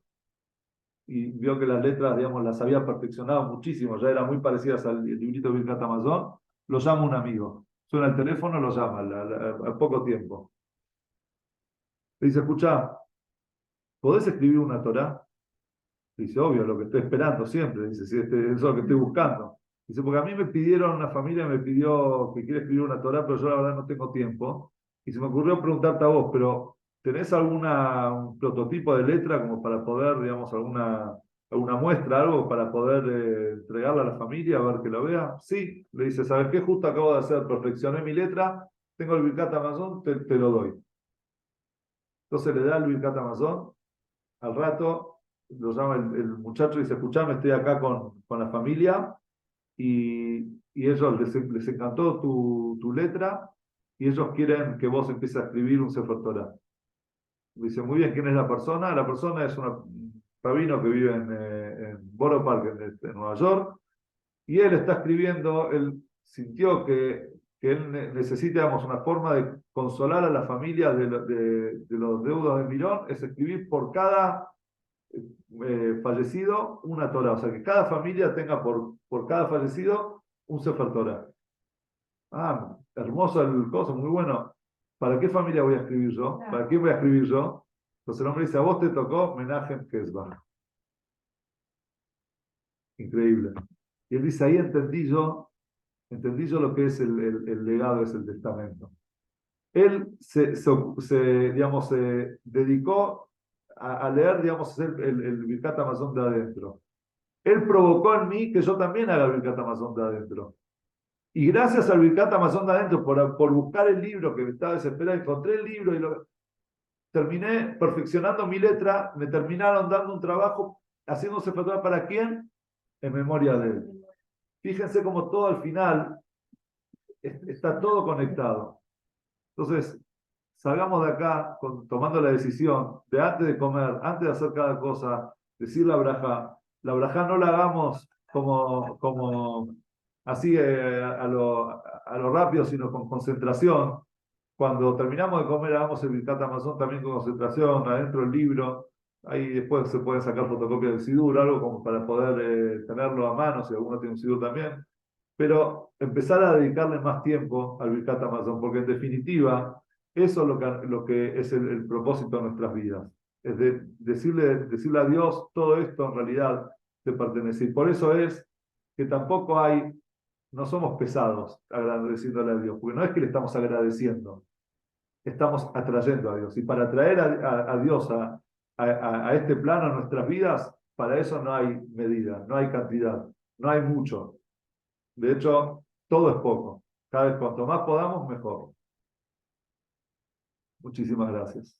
y vio que las letras, digamos, las había perfeccionado muchísimo, ya eran muy parecidas al librito de Birkat Hamazon. Lo llama un amigo, suena el teléfono, lo llama a poco tiempo. Le dice, escuchá, ¿podés escribir una Torá? Dice, obvio, lo que estoy esperando siempre. Dice, sí, eso es lo que estoy buscando. Dice, porque a mí me pidieron, una familia me pidió que quiere escribir una Torá, pero yo la verdad no tengo tiempo. Y se me ocurrió preguntarte a vos, pero ¿tenés un prototipo de letra como para poder, digamos, alguna muestra, algo para poder entregarla a la familia, a ver que lo vea? Sí, le dice, ¿sabes qué? Justo acabo de hacer, perfeccioné mi letra, tengo el Birkat Hamazon, te lo doy. Entonces le da el Birkat Hamazon, al rato lo llama el muchacho y dice, escuchame, estoy acá con la familia y ellos les encantó tu letra y ellos quieren que vos empieces a escribir un Sefer Torah. Dice, muy bien, ¿quién es la persona? La persona es un rabino que vive en Borough Park, en Nueva York, y él está escribiendo, él sintió que él necesita, digamos, una forma de consolar a la familia de los deudos de Mirón, es escribir por cada fallecido una Torah, o sea que cada familia tenga por cada fallecido un Sefer Torah. Ah, hermoso el coso, muy bueno. ¿Para qué familia voy a escribir yo? ¿Para qué voy a escribir yo? Entonces el hombre dice, a vos te tocó Menahem Kesbah. Increíble. Y él dice, ahí entendí yo lo que es el legado, es el testamento. Él digamos, se dedicó a leer, digamos, el Birkat Hamazon de adentro. Él provocó en mí que yo también haga el Birkat Hamazon de adentro. Y gracias al Birkat Hamazon de adentro, por buscar el libro que me estaba desesperado, encontré el libro y terminé perfeccionando mi letra, me terminaron dando un trabajo, haciéndose falta para quién, en memoria de él. Fíjense cómo todo al final está todo conectado. Entonces, salgamos de acá tomando la decisión de antes de comer, antes de hacer cada cosa, decir la braja. La braja no la hagamos como así a lo rápido, sino con concentración. Cuando terminamos de comer, hagamos el Birkat Hamazon también con concentración, adentro del libro. Ahí después se pueden sacar fotocopias del Sidur, algo como para poder tenerlo a mano, si alguno tiene un Sidur también. pero empezar a dedicarle más tiempo al Birkat Hamazon, porque en definitiva, eso es lo que es el propósito de nuestras vidas. Es decirle a Dios, todo esto en realidad te pertenece. Y por eso es que tampoco no somos pesados agradeciéndole a Dios, porque no es que le estamos agradeciendo, estamos atrayendo a Dios. Y para atraer a Dios a este plano en nuestras vidas, para eso no hay medida, no hay cantidad, no hay mucho. De hecho, todo es poco. Cada vez cuanto más podamos, mejor. Muchísimas gracias.